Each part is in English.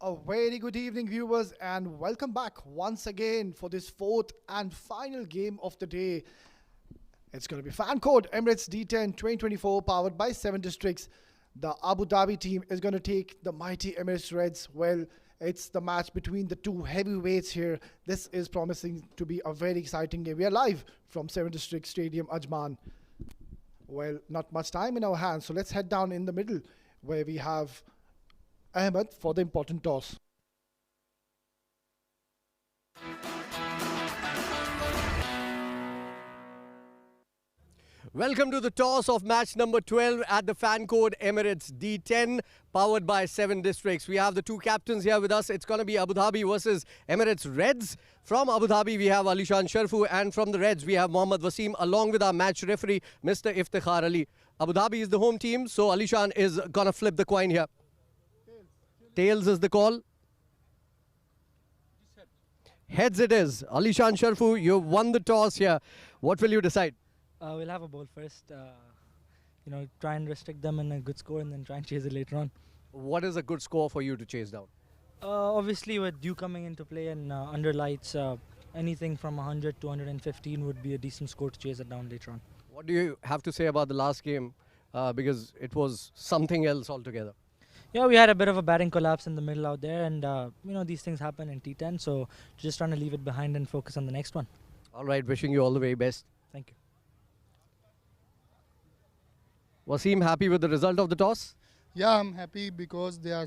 A very good evening, viewers, and welcome back once again for this fourth and final game of the day. It's going to be fan code Emirates D10 2024, powered by 7 districts. The Abu Dhabi team is going to take the mighty Emirates Reds. Well, it's the match between the two heavyweights here. This is promising to be a very exciting game. We are live from 7 District Stadium, Ajman. Well, not much time in our hands, so let's head down in the middle where we have Ahmed for the important toss. Welcome to the toss of match number 12 at the fan code Emirates D10, powered by 7 districts. We have the two captains here with us. It's going to be Abu Dhabi versus Emirates Reds. From Abu Dhabi, we have Alishan Sharfu, and from the Reds, we have Mohammad Wasim, along with our match referee, Mr. Iftikhar Ali. Abu Dhabi is the home team, so Alishan is going to flip the coin here. Tails is the call. Heads it is. Alishan Sharfu, you've won the toss here. What will you decide? We'll have a ball first. Try and restrict them in a good score and then try and chase it later on. What is a good score for you to chase down? Obviously, with dew coming into play and under lights, anything from 100 to 115 would be a decent score to chase it down later on. What do you have to say about the last game? Because it was something else altogether. Yeah, we had a bit of a batting collapse in the middle out there, and these things happen in T10, so just trying to leave it behind and focus on the next one. All right, wishing you all the very best. Thank you. Wasim, happy with the result of the toss? Yeah, I'm happy because they are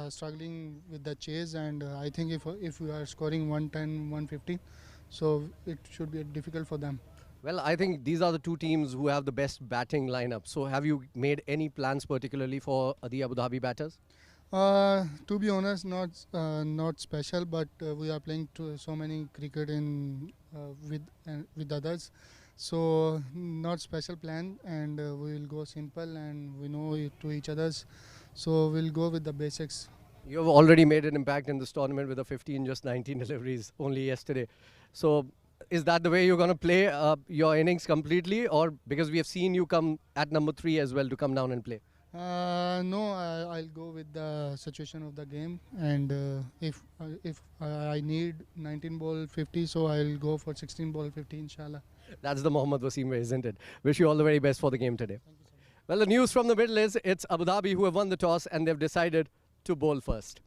struggling with the chase, and I think if we are scoring 110, 150, so it should be difficult for them. Well, I think these are the two teams who have the best batting lineup. So have you made any plans particularly for the Abu Dhabi batters? To be honest, not special, but we are playing so many cricket with others. So not special plan, and we will go simple, and we know to each others. So we'll go with the basics. You've already made an impact in this tournament with a 15, just 19 deliveries only yesterday. So is that the way you're going to play your innings completely, or because we have seen you come at number 3 as well to come down and play? No, I'll go with the situation of the game, and if I need 19 ball 50, so I'll go for 16 ball 50, inshallah. That's the Mohammad Wasim way, isn't it? Wish you all the very best for the game today. Thank you so much. Well, the news from the middle is it's Abu Dhabi who have won the toss and they've decided to bowl first.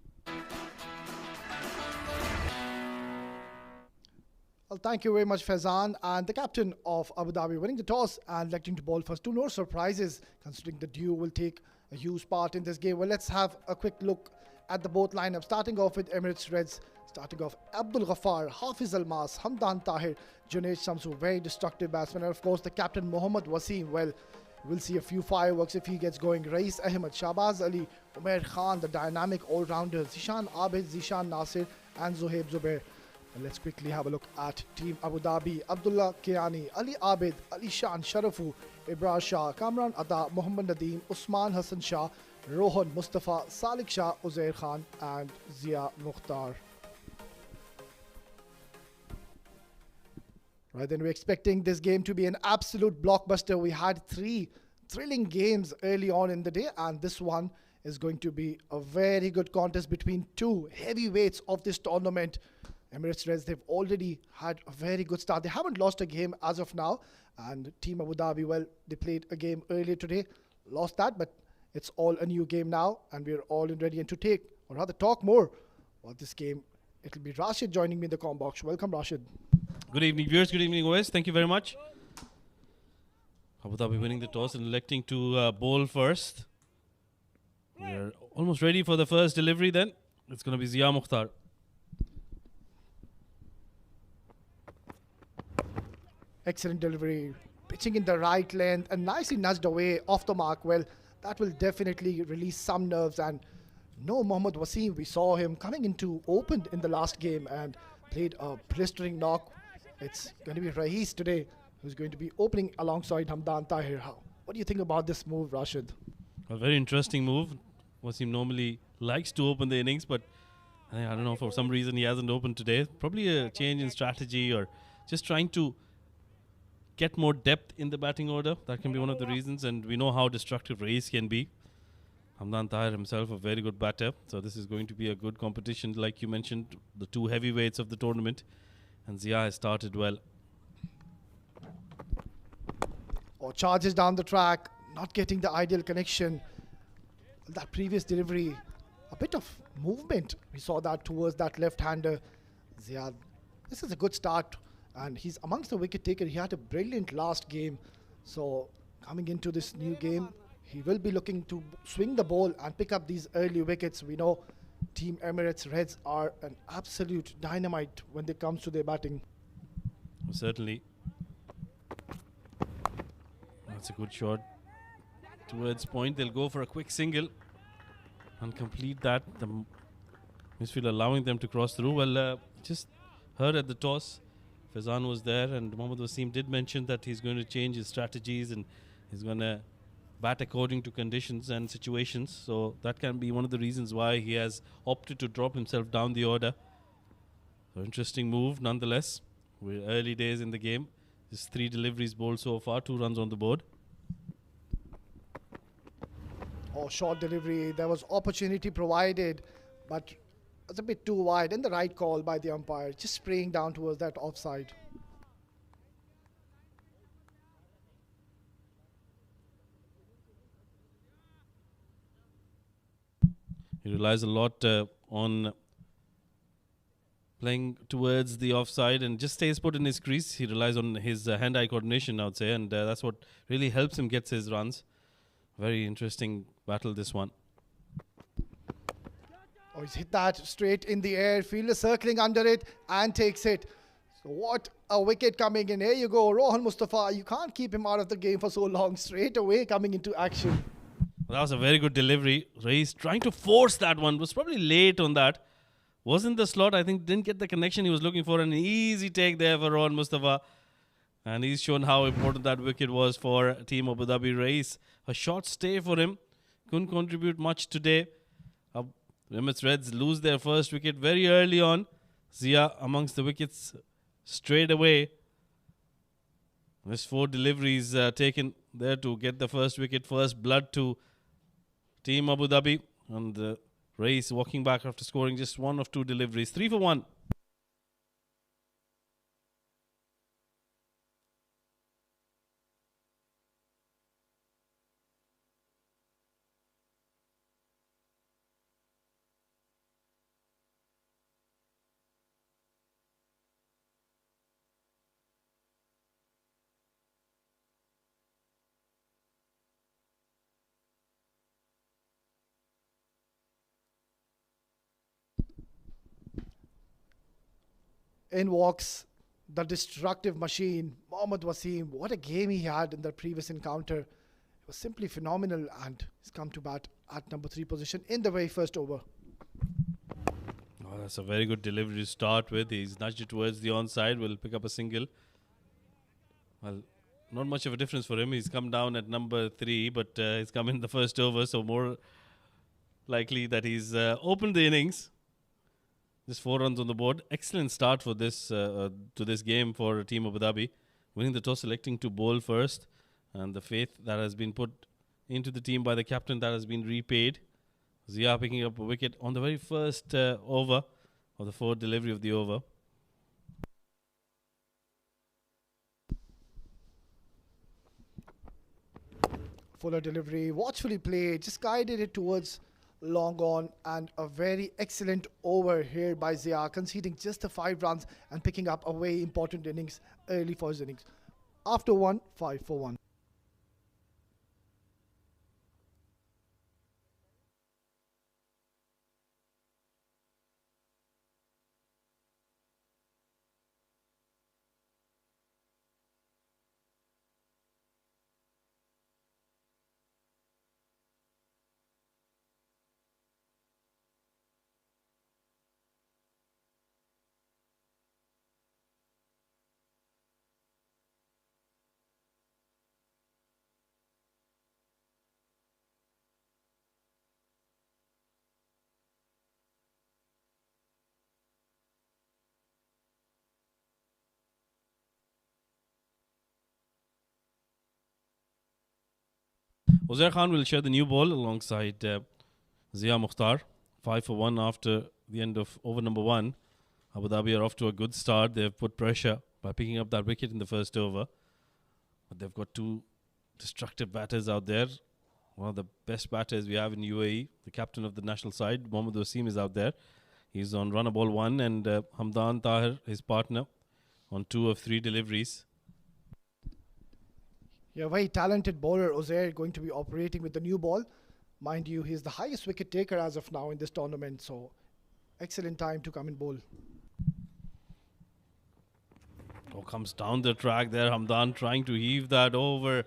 Well, thank you very much, Faizan. And the captain of Abu Dhabi winning the toss and electing to bowl first. No surprises, considering the dew will take a huge part in this game. Well, let's have a quick look at the both lineups. Starting off with Emirates Reds. Starting off, Abdul Ghaffar, Hafiz Almas, Hamdan Tahir, Junaid Shamsu, very destructive batsman. And of course, the captain Mohammad Wasim. Well, we'll see a few fireworks if he gets going. Rais Ahmed, Shahbaz Ali, Umair Khan, the dynamic all-rounders, Zishan Abid, Zishan Nasir, and Zohaib Zubair. And let's quickly have a look at Team Abu Dhabi. Abdullah Kiani, Ali Abid, Alishan Sharafu, Ibrahim Shah, Kamran Ada, Muhammad Nadeem, Usman Hassan Shah, Rohan Mustafa, Salik Shah, Uzair Khan, and Zia Mukhtar. Right, then we're expecting this game to be an absolute blockbuster. We had 3 thrilling games early on in the day, and this one is going to be a very good contest between two heavyweights of this tournament. Emirates Reds, they've already had a very good start. They haven't lost a game as of now. And Team Abu Dhabi, well, they played a game earlier today, lost that, but it's all a new game now, and we're all ready and to take, or rather talk more about this game. It'll be Rashid joining me in the comm box. Welcome, Rashid. Good evening, viewers. Good evening, OS. Thank you very much. Abu Dhabi winning the toss and electing to bowl first. We're almost ready for the first delivery then. It's going to be Zia Mukhtar. Excellent delivery, pitching in the right length and nicely nudged away off the mark. Well, that will definitely release some nerves. And no Mohammad Wasim, we saw him coming into opened in the last game and played a blistering knock. It's going to be Rais today who's going to be opening alongside Hamdan Tahir. What do you think about this move, Rashid? A very interesting move. Wasim normally likes to open the innings, but I don't know, for some reason he hasn't opened today. Probably a change in strategy or just trying to get more depth in the batting order. That can be one of the reasons, and we know how destructive Rais can be. Hamdan Tahir himself a very good batter. So this is going to be a good competition. Like you mentioned, the two heavyweights of the tournament. And Zia has started well. Or charges down the track, not getting the ideal connection. That previous delivery, a bit of movement. We saw that towards that left-hander. Zia, this is a good start. And he's amongst the wicket taker. He had a brilliant last game. So coming into this new game, he will be looking to swing the ball and pick up these early wickets. We know Team Emirates Reds are an absolute dynamite when it comes to their batting. Certainly. That's a good shot. Towards point, they'll go for a quick single and complete that. The midfield allowing them to cross through. Well, just heard at the toss, Faizan was there, and Mohammad Wasim did mention that he's going to change his strategies and he's going to bat according to conditions and situations. So that can be one of the reasons why he has opted to drop himself down the order. So interesting move nonetheless. We're early days in the game. Just 3 deliveries bowled so far, 2 runs on the board. Oh, short delivery. There was opportunity provided, but it's a bit too wide. And the right call by the umpire, just spraying down towards that offside. He relies a lot on playing towards the offside and just stays put in his crease. He relies on his hand-eye coordination, I would say, and that's what really helps him get his runs. Very interesting battle, this one. Oh, he's hit that straight in the air. Fielder circling under it and takes it. So what a wicket coming in. Here you go, Rohan Mustafa. You can't keep him out of the game for so long. Straight away coming into action. Well, that was a very good delivery. Reis trying to force that one. Was probably late on that. Was in the slot. I think didn't get the connection he was looking for. An easy take there for Rohan Mustafa. And he's shown how important that wicket was for Team Abu Dhabi. Reis, a short stay for him. Couldn't contribute much today. Emirates Reds lose their first wicket very early on. Zia amongst the wickets straight away. There's 4 deliveries taken there to get the first wicket. First blood to Team Abu Dhabi. And Reis walking back after scoring just 1 of 2 deliveries. 3 for 1. In walks the destructive machine, Mohammad Wasim. What a game he had in the previous encounter. It was simply phenomenal, and he's come to bat at number 3 position in the very first over. Oh, that's a very good delivery to start with. He's nudged it towards the onside. Will pick up a single. Well, not much of a difference for him. He's come down at number 3, but he's come in the first over, so more likely that he's opened the innings. Just 4 runs on the board. Excellent start for this to this game for Team Abu Dhabi. Winning the toss, selecting to bowl first. And the faith that has been put into the team by the captain, that has been repaid. Zia picking up a wicket on the very first over of the 4th delivery of the over. Fuller delivery, watchfully played, just guided it towards long on, and a very excellent over here by Zia, conceding just the 5 runs and picking up a very important innings early for his innings. After 1, 5 for 1. Uzair Khan will share the new ball alongside Zia Mukhtar. 5 for 1 after the end of over number 1. Abu Dhabi are off to a good start. They've put pressure by picking up that wicket in the first over. But they've got two destructive batters out there. One of the best batters we have in UAE, the captain of the national side, Mohammad Wasim, is out there. He's on runner ball 1 and Hamdan Tahir, his partner, on 2 of 3 deliveries. Yeah, very talented bowler, Uzair, going to be operating with the new ball. Mind you, he's the highest wicket taker as of now in this tournament, so excellent time to come and bowl. Oh, comes down the track there. Hamdan trying to heave that over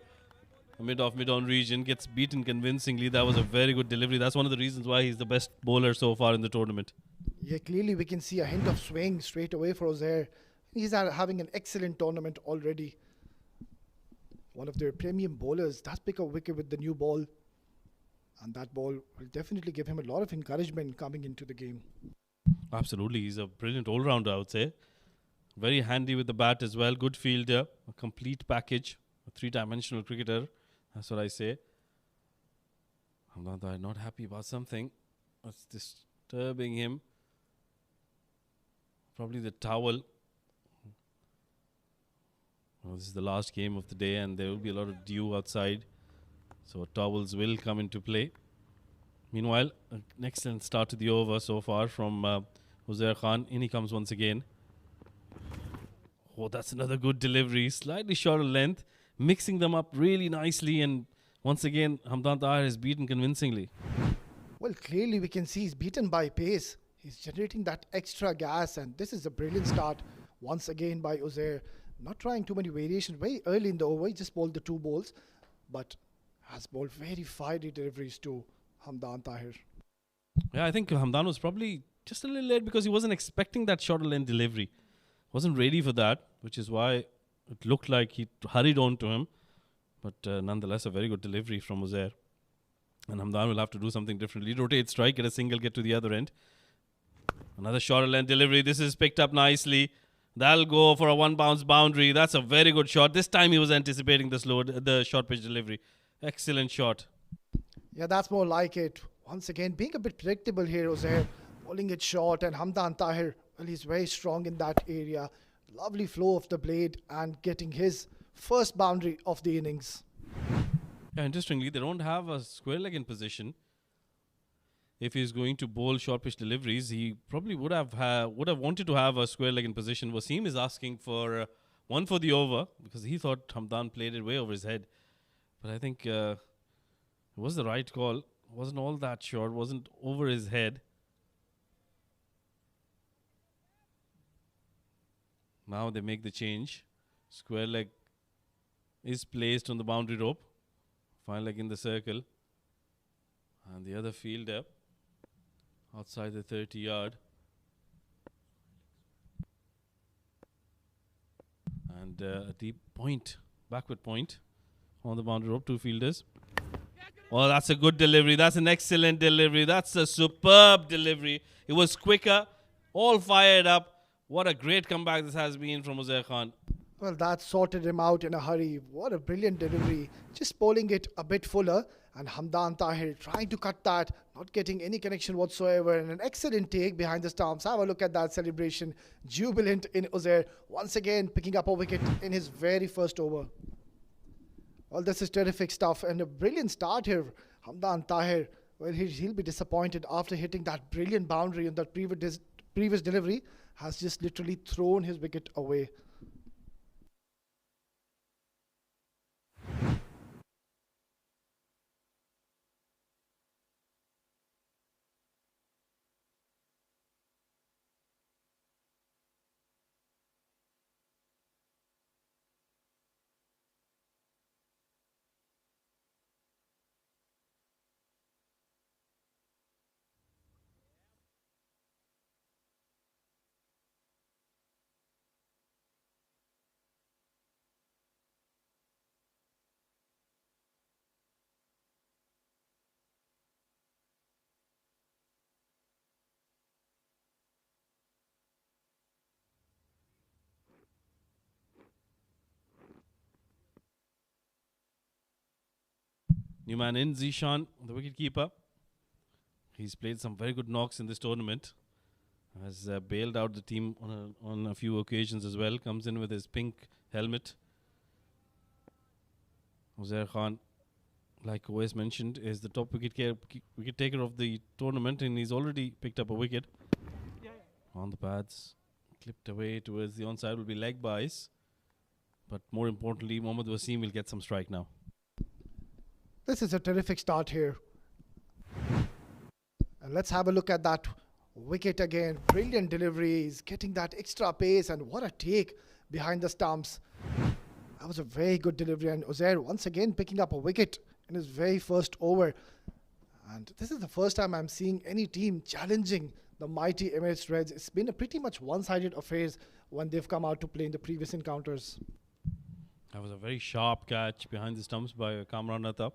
the mid-on region. Gets beaten convincingly. That was a very good delivery. That's one of the reasons why he's the best bowler so far in the tournament. Yeah, clearly we can see a hint of swing straight away for Uzair. He's having an excellent tournament already. One of their premium bowlers does pick a wicket with the new ball. And that ball will definitely give him a lot of encouragement coming into the game. Absolutely. He's a brilliant all-rounder, I would say. Very handy with the bat as well. Good fielder. A complete package. A 3-dimensional cricketer. That's what I say. I'm not happy about something. That's disturbing him. Probably the towel. Well, this is the last game of the day and there will be a lot of dew outside. So towels will come into play. Meanwhile, an excellent start to the over so far from Uzair Khan. In he comes once again. Oh, that's another good delivery. Slightly shorter length. Mixing them up really nicely. And once again, Hamdan Tahir is beaten convincingly. Well, clearly we can see he's beaten by pace. He's generating that extra gas. And this is a brilliant start once again by Uzair. Not trying too many variations. Very early in the over, he just bowled the 2 balls. But has bowled very fiery deliveries to Hamdan Tahir. Yeah, I think Hamdan was probably just a little late because he wasn't expecting that shorter length delivery. Wasn't ready for that, which is why it looked like he hurried on to him. But nonetheless, a very good delivery from Uzair. And Hamdan will have to do something differently. Rotate strike, get a single, get to the other end. Another shorter length delivery. This is picked up nicely. That'll go for a 1-bounce boundary. That's a very good shot. This time he was anticipating the short pitch delivery. Excellent shot. Yeah, that's more like it. Once again, being a bit predictable here, Uzair. Bowling it short and Hamdan Tahir, well, he's very strong in that area. Lovely flow of the blade and getting his first boundary of the innings. Yeah, interestingly, they don't have a square leg in position. If he's going to bowl short pitch deliveries, he probably would have wanted to have a square leg in position. Wasim is asking for 1 for the over because he thought Hamdan played it way over his head. But I think it was the right call. Wasn't all that short. Wasn't over his head. Now they make the change. Square leg is placed on the boundary rope. Fine leg in the circle. And the other fielder outside the 30-yard. And a deep point, backward point on the boundary rope, 2 fielders. Oh, that's a good delivery. That's an excellent delivery. That's a superb delivery. It was quicker, all fired up. What a great comeback this has been from Uzair Khan. Well, that sorted him out in a hurry. What a brilliant delivery. Just bowling it a bit fuller. And Hamdan Tahir trying to cut that, not getting any connection whatsoever. And an excellent take behind the stumps. Have a look at that celebration. Jubilant in Uzair. Once again, picking up a wicket in his very first over. Well, this is terrific stuff. And a brilliant start here. Hamdan Tahir, well, he'll be disappointed after hitting that brilliant boundary on that previous delivery. Has just literally thrown his wicket away. New man in, Zishan, the wicketkeeper. He's played some very good knocks in this tournament. Has bailed out the team on a few occasions as well. Comes in with his pink helmet. Uzair Khan, like always mentioned, is the top wicket taker of the tournament, and he's already picked up a wicket. On the pads, clipped away towards the onside will be leg byes. But more importantly, Mohammad Wasim will get some strike now. This is a terrific start here. And let's have a look at that wicket again. Brilliant deliveries, getting that extra pace, and what a take behind the stumps. That was a very good delivery, and Uzair once again picking up a wicket in his very first over. And this is the first time I'm seeing any team challenging the mighty Emirates Reds. It's been a pretty much one-sided affair when they've come out to play in the previous encounters. That was a very sharp catch behind the stumps by Kamran Atta,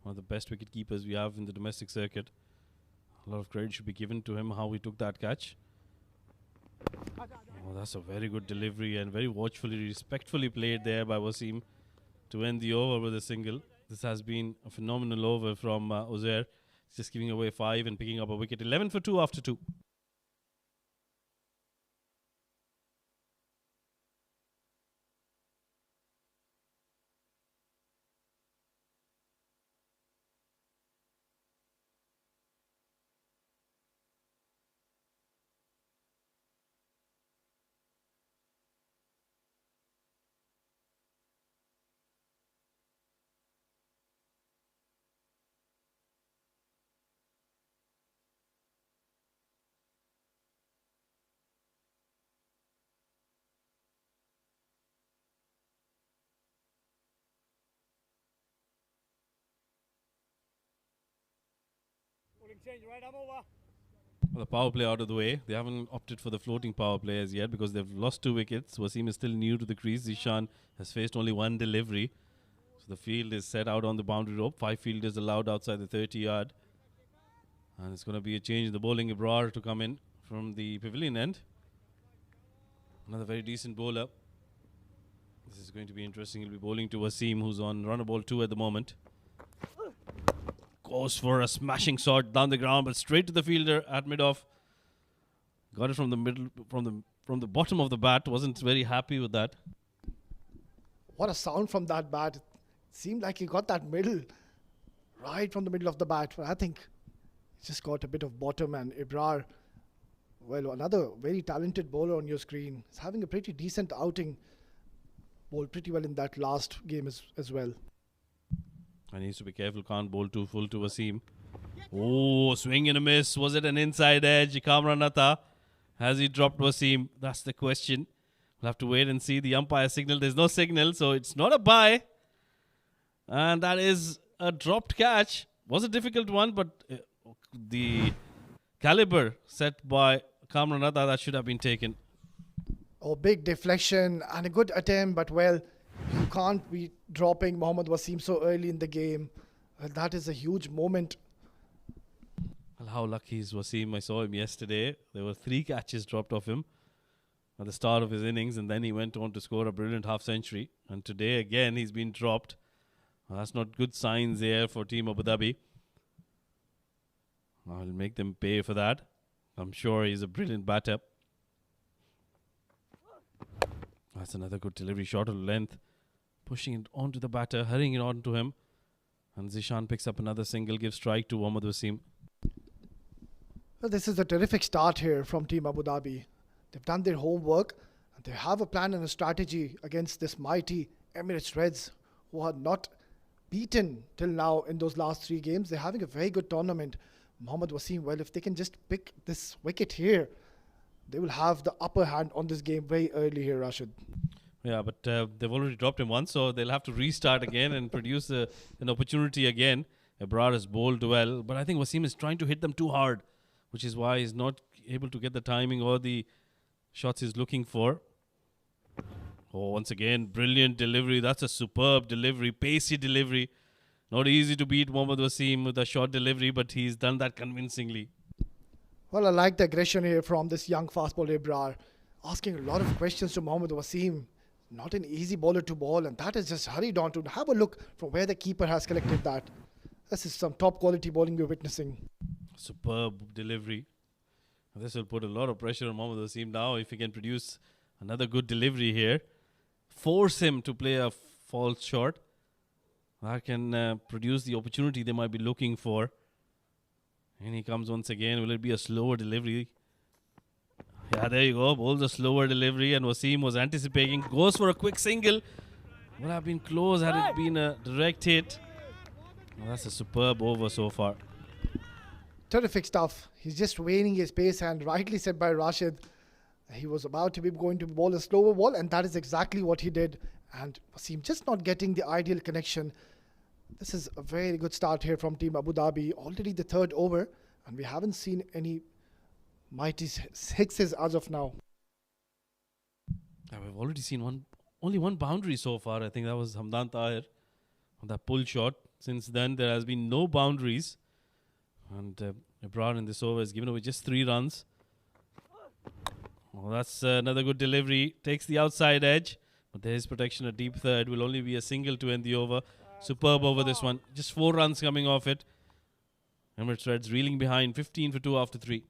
one of the best wicket keepers we have in the domestic circuit. A lot of credit should be given to him how he took that catch. Oh, that's a very good delivery and very watchfully, respectfully played there by Wasim to end the over with a single. This has been a phenomenal over from Uzair. He's just giving away 5 and picking up a wicket. 11 for 2 after 2. Well, the power play out of the way. They haven't opted for the floating power play as yet because they've lost 2 wickets. Wasim is still new to the crease. Zishan has faced only 1 delivery. So the field is set out on the boundary rope. 5 fielders allowed outside the 30-yard. And it's going to be a change in the bowling. Ibrar to come in from the pavilion end. Another very decent bowler. This is going to be interesting. He'll be bowling to Wasim, who's on runner ball 2 at the moment. Goes for a smashing shot down the ground, but straight to the fielder at mid-off. Got it from the middle, from the bottom of the bat. Wasn't very happy with that. What a sound from that bat. It seemed like he got that middle, right from the middle of the bat. But I think he just got a bit of bottom, and Ibrar, well, another very talented bowler on your screen. He's having a pretty decent outing. Bowled pretty well in that last game as well. And he needs to be careful, can't bowl too full to Wasim. Oh, swing and a miss. Was it an inside edge? Kamran Atta. Has he dropped Wasim? That's the question. We'll have to wait and see the umpire signal. There's no signal, so it's not a bye. And that is a dropped catch. Was a difficult one, but the caliber set by Kamran Atta, that should have been taken. Oh, big deflection and a good attempt, but well, you can't be dropping Mohammad Wasim so early in the game. That is a huge moment. Well, how lucky is Wasim? I saw him yesterday. There were 3 catches dropped off him at the start of his innings, and then he went on to score a brilliant half-century. And today, again, he's been dropped. Well, that's not good signs there for Team Abu Dhabi. I'll make them pay for that. I'm sure he's a brilliant batter. That's another good delivery, shot of length. Pushing it onto the batter, hurrying it onto him. And Zishan picks up another single, gives strike to Mohammad Wasim. Well, this is a terrific start here from Team Abu Dhabi. They've done their homework, and they have a plan and a strategy against this mighty Emirates Reds, who are not beaten till now in those last 3 games. They're having a very good tournament. Mohammad Wasim, well, if they can just pick this wicket here, they will have the upper hand on this game very early here, Rashid. Yeah, but they've already dropped him once, so they'll have to restart again and produce an opportunity again. Ebrar has bowled well, but I think Wasim is trying to hit them too hard, which is why he's not able to get the timing or the shots he's looking for. Oh, once again, brilliant delivery. That's a superb delivery, pacey delivery. Not easy to beat Mohammad Wasim with a short delivery, but he's done that convincingly. Well, I like the aggression here from this young fast bowler Ibrar, asking a lot of questions to Mohammad Wasim. Not an easy bowler to bowl, and that is just hurried on to have a look from where the keeper has collected that. This is some top quality bowling we're witnessing. Superb delivery. This will put a lot of pressure on Mohammad Wasim now if he can produce another good delivery here. Force him to play a false shot. That can produce the opportunity they might be looking for. And he comes once again. Will it be a slower delivery? Yeah, there you go. Bowls a slower delivery, and Wasim was anticipating. Goes for a quick single. Would have been close had it been a direct hit. Well, that's a superb over so far. Terrific stuff. He's just waning his pace, and rightly said by Rashid, he was about to be going to bowl a slower ball, and that is exactly what he did. And Wasim just not getting the ideal connection. This is a very good start here from Team Abu Dhabi. Already the third over, and we haven't seen any mighty sixes as of now. Yeah, we've already seen only one boundary so far. I think that was Hamdan Tahir on that pull shot. Since then, there has been no boundaries. And Ibrahim in this over has given away just 3 runs. Well, that's another good delivery. Takes the outside edge. But there is protection at deep third. Will only be a single to end the over. Superb over this one. Just 4 runs coming off it. Emirates Reds reeling behind. 15 for 2 after 3.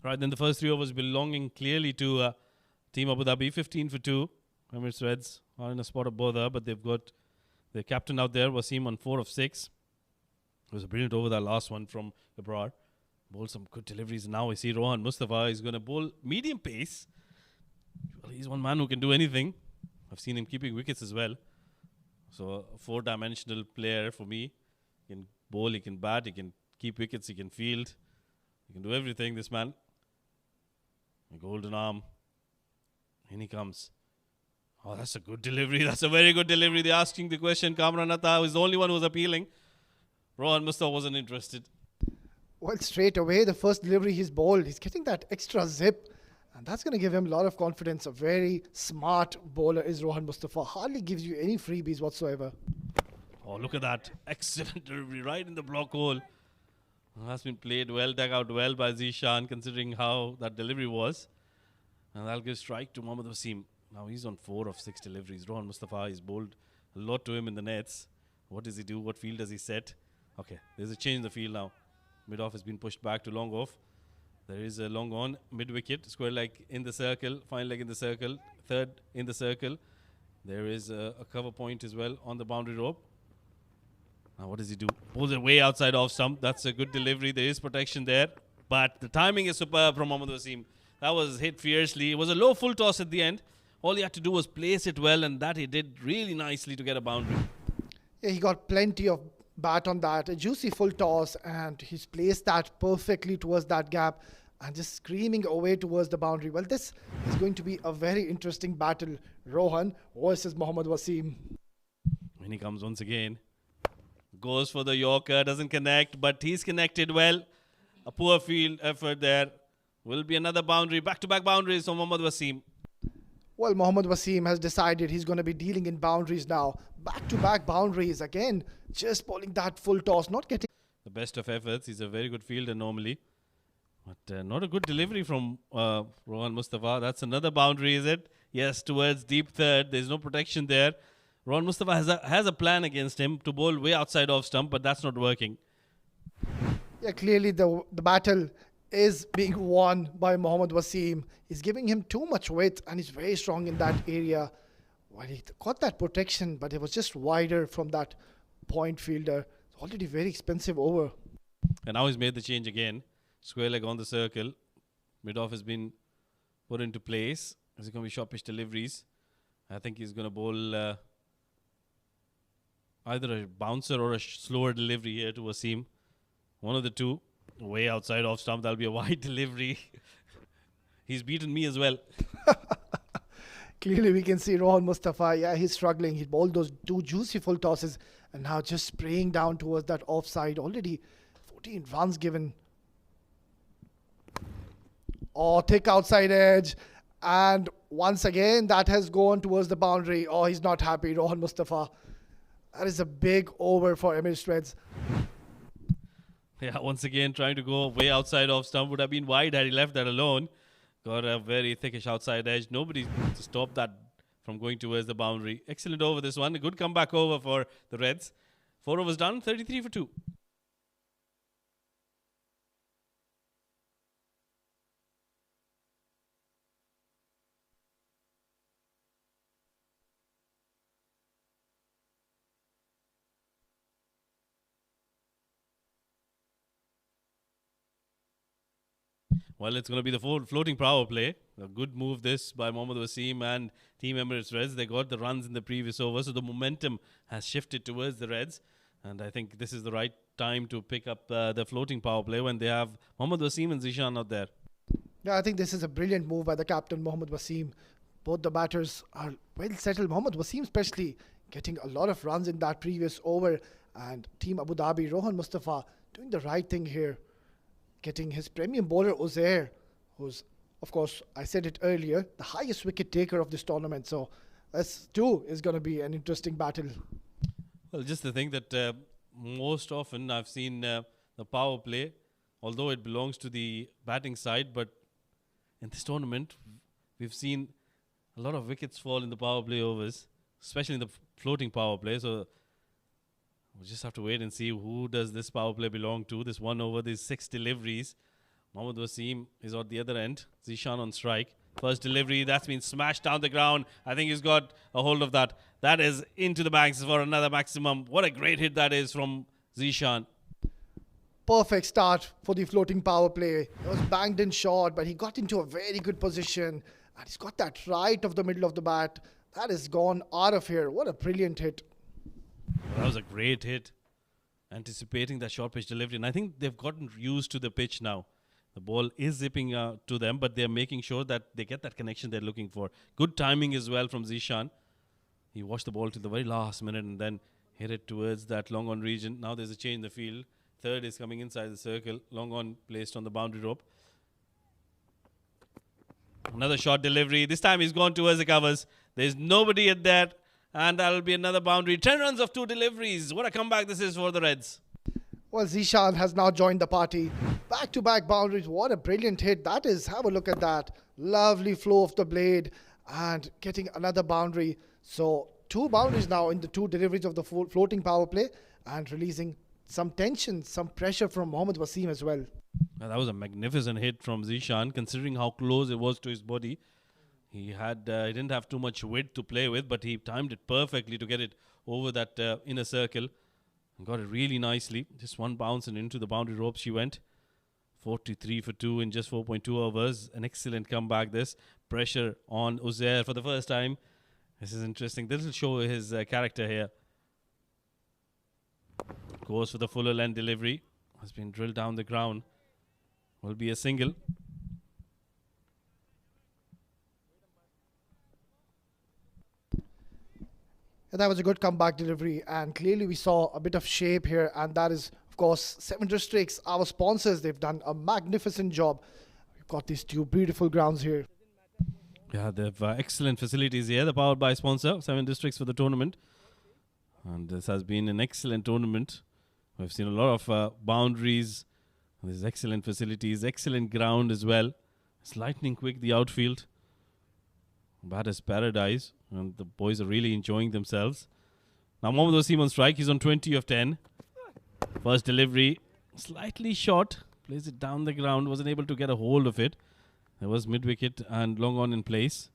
Right, then the first 3 overs belonging clearly to Team Abu Dhabi. 15 for 2. Emirates Reds are in a spot of bother, but they've got their captain out there, Wasim, on 4 of 6. It was a brilliant over, that last one from Ibrar. Bowled some good deliveries. Now I see Rohan Mustafa is going to bowl medium pace. Well, he's one man who can do anything. I've seen him keeping wickets as well. So a 4-dimensional player for me. He can bowl, he can bat, he can keep wickets, he can field. He can do everything, this man. A golden arm. In he comes. Oh, that's a good delivery. That's a very good delivery. They're asking the question. Kamran Atta is the only one who was appealing. Rohan Mustafa wasn't interested. Well, straight away, the first delivery he's bowled, he's getting that extra zip. And that's going to give him a lot of confidence. A very smart bowler is Rohan Mustafa. Hardly gives you any freebies whatsoever. Oh, look at that. Excellent delivery right in the block hole. That's been played well, dug out well by Alishan, considering how that delivery was. And that'll give strike to Mohammad Wasim. Now he's on 4 of 6 deliveries. Rohan Mustafa is bowled a lot to him in the nets. What does he do? What field does he set? Okay, there's a change in the field now. Mid-off has been pushed back to long off. There is a long on, mid-wicket, square leg in the circle, fine leg in the circle, third in the circle. There is a cover point as well on the boundary rope. Now what does he do? Pulls it way outside off stump. That's a good delivery. There is protection there. But the timing is superb from Mohammad Wasim. That was hit fiercely. It was a low full toss at the end. All he had to do was place it well, and that he did really nicely to get a boundary. Yeah, he got plenty of bat on that. A juicy full toss, and he's placed that perfectly towards that gap and just screaming away towards the boundary. Well, this is going to be a very interesting battle. Rohan versus Mohammad Wasim. When he comes once again. Goes for the Yorker, doesn't connect, but he's connected well. A poor field effort there. Will be another boundary. Back-to-back boundaries from Mohammad Wasim. Well, Mohammad Wasim has decided he's going to be dealing in boundaries now. Back-to-back boundaries again. Just bowling that full toss, not getting The best of efforts. He's a very good fielder normally. But not a good delivery from Rohan Mustafa. That's another boundary, is it? Yes, towards deep third. There's no protection there. Rohan Mustafa has a plan against him to bowl way outside off stump, but that's not working. Yeah, clearly the battle is being won by Mohammad Wasim. He's giving him too much width, and he's very strong in that area. Well, he got that protection, but it was just wider from that point fielder. It's already very expensive over. And now he's made the change again. Square leg on the circle. Mid-off has been put into place. Is it going to be short pitch deliveries? I think he's going to bowl either a bouncer or a slower delivery here to Wasim. One of the two. Way outside off stump. That'll be a wide delivery. He's beaten me as well. Clearly, we can see Rohan Mustafa. Yeah, he's struggling. He bowled those two juicy full tosses and now just spraying down towards that offside. Already 14 runs given. Oh, thick outside edge. And once again, that has gone towards the boundary. Oh, he's not happy, Rohan Mustafa. That is a big over for Emirates Reds. Yeah, once again, trying to go way outside off stump. Would have been wide had he left that alone. Got a very thickish outside edge. Nobody to stop that from going towards the boundary. Excellent over this one. A good comeback over for the Reds. 4 overs done, 33 for 2. Well, it's going to be the floating power play. A good move this by Mohammad Wasim and Team Emirates Reds. They got the runs in the previous over, so the momentum has shifted towards the Reds. And I think this is the right time to pick up the floating power play when they have Mohammad Wasim and Zishan out there. Yeah, I think this is a brilliant move by the captain, Mohammad Wasim. Both the batters are well settled. Mohammad Wasim especially getting a lot of runs in that previous over. And Team Abu Dhabi, Rohan Mustafa, doing the right thing here. Getting his premium bowler Uzair, who's, of course, I said it earlier, the highest wicket taker of this tournament. So this too is going to be an interesting battle. Well, just the thing that most often I've seen the power play, although it belongs to the batting side, but in this tournament, we've seen a lot of wickets fall in the power play overs, especially in the floating power play. So we'll just have to wait and see who does this power play belong to. This one over, these 6 deliveries. Mohammad Wasim is at the other end. Zishan on strike. First delivery, that's been smashed down the ground. I think he's got a hold of that. That is into the banks for another maximum. What a great hit that is from Zishan. Perfect start for the floating power play. It was banged in short, but he got into a very good position. And he's got that right of the middle of the bat. That is gone out of here. What a brilliant hit. That was a great hit. Anticipating that short pitch delivery. And I think they've gotten used to the pitch now. The ball is zipping to them, but they're making sure that they get that connection they're looking for. Good timing as well from Zishan. He watched the ball to the very last minute and then hit it towards that long on region. Now there's a change in the field. Third is coming inside the circle. Long on placed on the boundary rope. Another short delivery. This time he's gone towards the covers. There's nobody at that. And that'll be another boundary. 10 runs of 2 deliveries. What a comeback this is for the Reds. Well, Zishan has now joined the party. Back-to-back boundaries. What a brilliant hit that is. Have a look at that. Lovely flow of the blade and getting another boundary. So 2 boundaries now in the 2 deliveries of the floating power play and releasing some tension, some pressure from Mohammad Wasim as well. Now, that was a magnificent hit from Zishan, considering how close it was to his body. He didn't have too much width to play with, but he timed it perfectly to get it over that inner circle. And got it really nicely. Just one bounce and into the boundary ropes she went. 43 for 2 in just 4.2 overs. An excellent comeback this. Pressure on Uzair for the first time. This is interesting. This will show his character here. Goes for the fuller length delivery. Has been drilled down the ground. Will be a single. That was a good comeback delivery, and clearly we saw a bit of shape here, and that is, of course, 7 Districts, our sponsors. They've done a magnificent job. We've got these 2 beautiful grounds here. Yeah, they've excellent facilities here. The powered by sponsor, 7 Districts for the tournament. And this has been an excellent tournament. We've seen a lot of boundaries. There's excellent facilities, excellent ground as well. It's lightning quick, the outfield. Batter's paradise. And the boys are really enjoying themselves. Now Mohammad Wasim on strike. He's on 20 of 10. First delivery, slightly short. Plays it down the ground. Wasn't able to get a hold of it. There was mid-wicket and long on in place.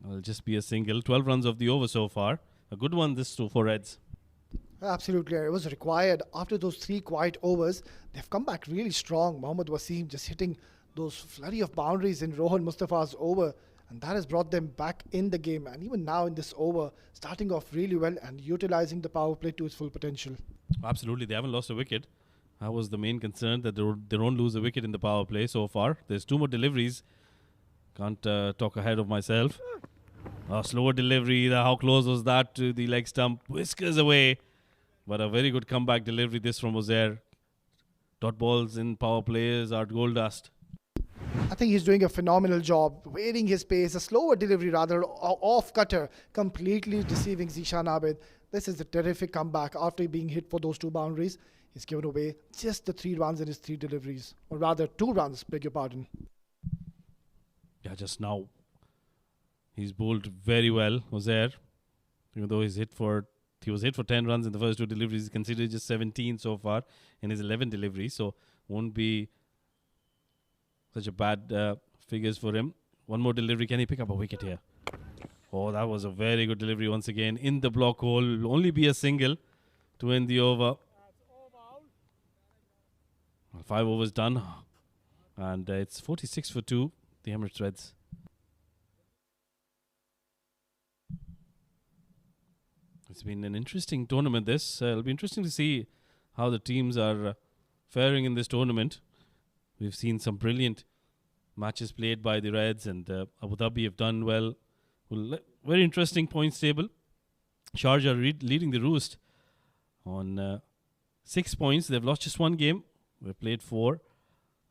It'll just be a single. 12 runs of the over so far. A good one this too for Reds. Absolutely. It was required. After those 3 quiet overs, they've come back really strong. Mohammad Wasim just hitting those flurry of boundaries in Rohan Mustafa's over. And that has brought them back in the game. And even now in this over, starting off really well and utilizing the power play to its full potential. Absolutely. They haven't lost a wicket. That was the main concern, that they don't lose a wicket in the power play so far. There's 2 more deliveries. Can't talk ahead of myself. Slower delivery. How close was that to the leg stump? Whiskers away. But a very good comeback delivery this from Uzair. Dot balls in power plays are gold dust. I think he's doing a phenomenal job, varying his pace, a slower delivery rather, off cutter, completely deceiving Zishan Abid. This is a terrific comeback after being hit for those 2 boundaries. He's given away just the 3 runs in his 3 deliveries, or rather 2 runs, beg your pardon. Yeah, just now he's bowled very well, Uzair. Even though he was hit for 10 runs in the first 2 deliveries, he's considered just 17 so far in his 11 deliveries, so won't be such a bad figures for him. 1 more delivery, can he pick up a wicket here? Oh, that was a very good delivery once again in the block hole. Will only be a single to end the over. 5 overs done, and it's 46 for 2, the Emirates Reds. It's been an interesting tournament this. It'll be interesting to see how the teams are faring in this tournament. We've seen some brilliant matches played by the Reds, and Abu Dhabi have done well. Very interesting points table. Sharjah leading the roost on 6 points. They've lost just 1 game. They've played 4.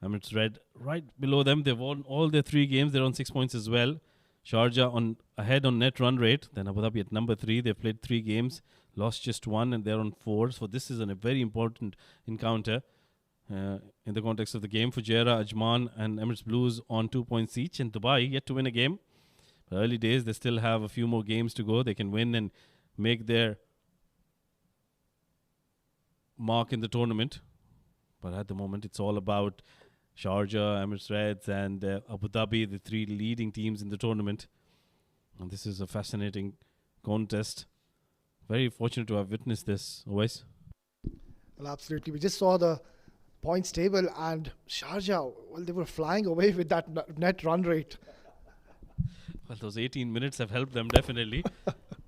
Emirates Red right below them. They've won all their 3 games. They're on 6 points as well. Sharjah ahead on net run rate. Then Abu Dhabi at number 3. They've played 3 games, lost just 1, and they're on 4. So this is a very important encounter in the context of the game. Fujairah, Ajman and Emirates Blues on 2 points each. And Dubai yet to win a game. But early days, they still have a few more games to go. They can win and make their mark in the tournament. But at the moment, it's all about Sharjah, Emirates Reds and Abu Dhabi, the 3 leading teams in the tournament. And this is a fascinating contest. Very fortunate to have witnessed this, always. Well, absolutely. We just saw the points table, and Sharjah, well, they were flying away with that net run rate. Well, those 18 minutes have helped them, definitely.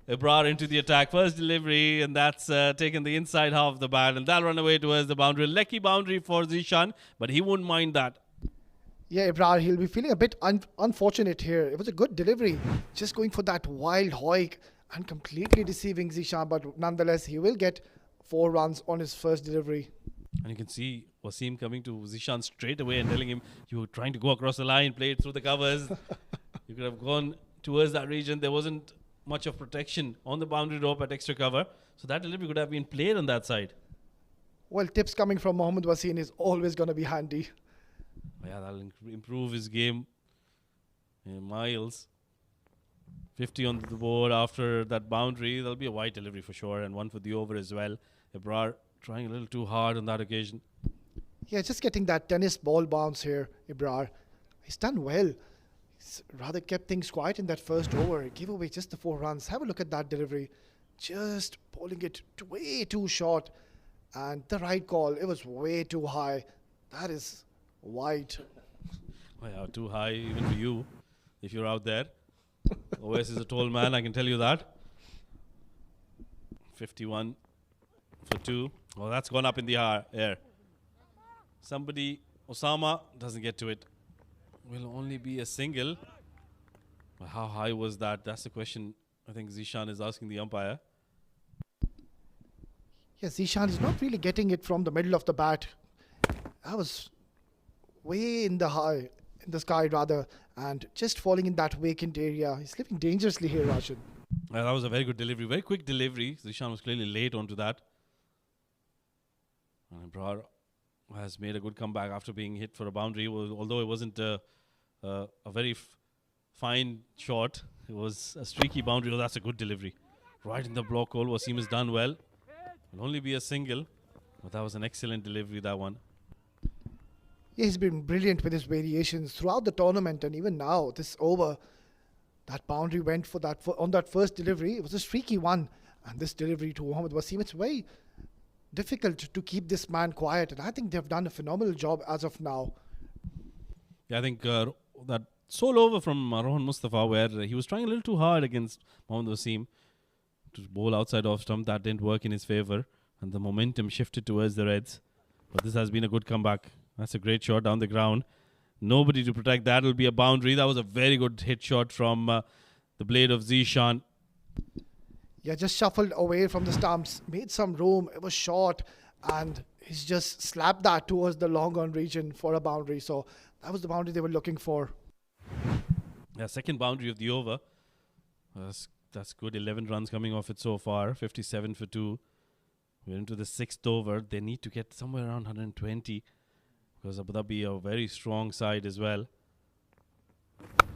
Ebrar into the attack. First delivery, and that's taken the inside half of the bat, and that'll run away towards the boundary. Lucky boundary for Zishan, but he won't mind that. Yeah, Ebrar, he'll be feeling a bit unfortunate here. It was a good delivery, just going for that wild hoik and completely deceiving Zishan, but nonetheless, he will get 4 runs on his first delivery. And you can see Wasim coming to Zishan straight away and telling him, you were trying to go across the line, play it through the covers. You could have gone towards that region. There wasn't much of protection on the boundary rope at extra cover. So that delivery could have been played on that side. Well, tips coming from Mohammad Wasim is always going to be handy. Yeah, that'll improve his game in miles. 50 on the board after that boundary. There'll be a wide delivery for sure, and 1 for the over as well. Ebrar trying a little too hard on that occasion. Yeah, just getting that tennis ball bounce here, Ebrar. He's done well. He's rather kept things quiet in that first over. He gave away just the 4 runs. Have a look at that delivery. Just bowling it way too short. And the right call, it was way too high. That is wide. Well, yeah, too high even for you if you're out there. OS is a tall man, I can tell you that. 51 for 2. Well, that's gone up in the air. Osama doesn't get to it. Will only be a single. Well, how high was that? That's the question I think Zishan is asking the umpire. Yeah, Zishan is not really getting it from the middle of the bat. That was way in the sky rather, and just falling in that vacant area. He's slipping dangerously here, Rashid. That was a very good delivery, very quick delivery. Zishan was clearly late onto that. And Ebrar has made a good comeback after being hit for a boundary, although it wasn't a very fine shot. It was a streaky boundary. Oh, that's a good delivery. Right in the block hole. Wasim has done well. Will only be a single, but that was an excellent delivery, that one. Yeah, he's been brilliant with his variations throughout the tournament, and even now, this over, that boundary went for that on that first delivery. It was a streaky one, and this delivery to Mohammad Wasim, it's very difficult to keep this man quiet, and I think they've done a phenomenal job as of now. Yeah, I think that sole over from Rohan Mustafa, where he was trying a little too hard against Mohammad Wasim to bowl outside off stump, that didn't work in his favour, and the momentum shifted towards the Reds. But this has been a good comeback. That's a great shot down the ground. Nobody to protect that. Will be a boundary. That was a very good hit shot from the blade of Zishan. Yeah, just shuffled away from the stumps, made some room. It was short, and he's just slapped that towards the long on region for a boundary. So that was the boundary they were looking for. Yeah, second boundary of the over. That's good. 11 runs coming off it so far. 57 for 2. We're into the 6th over. They need to get somewhere around 120 because Abu Dhabi are a very strong side as well.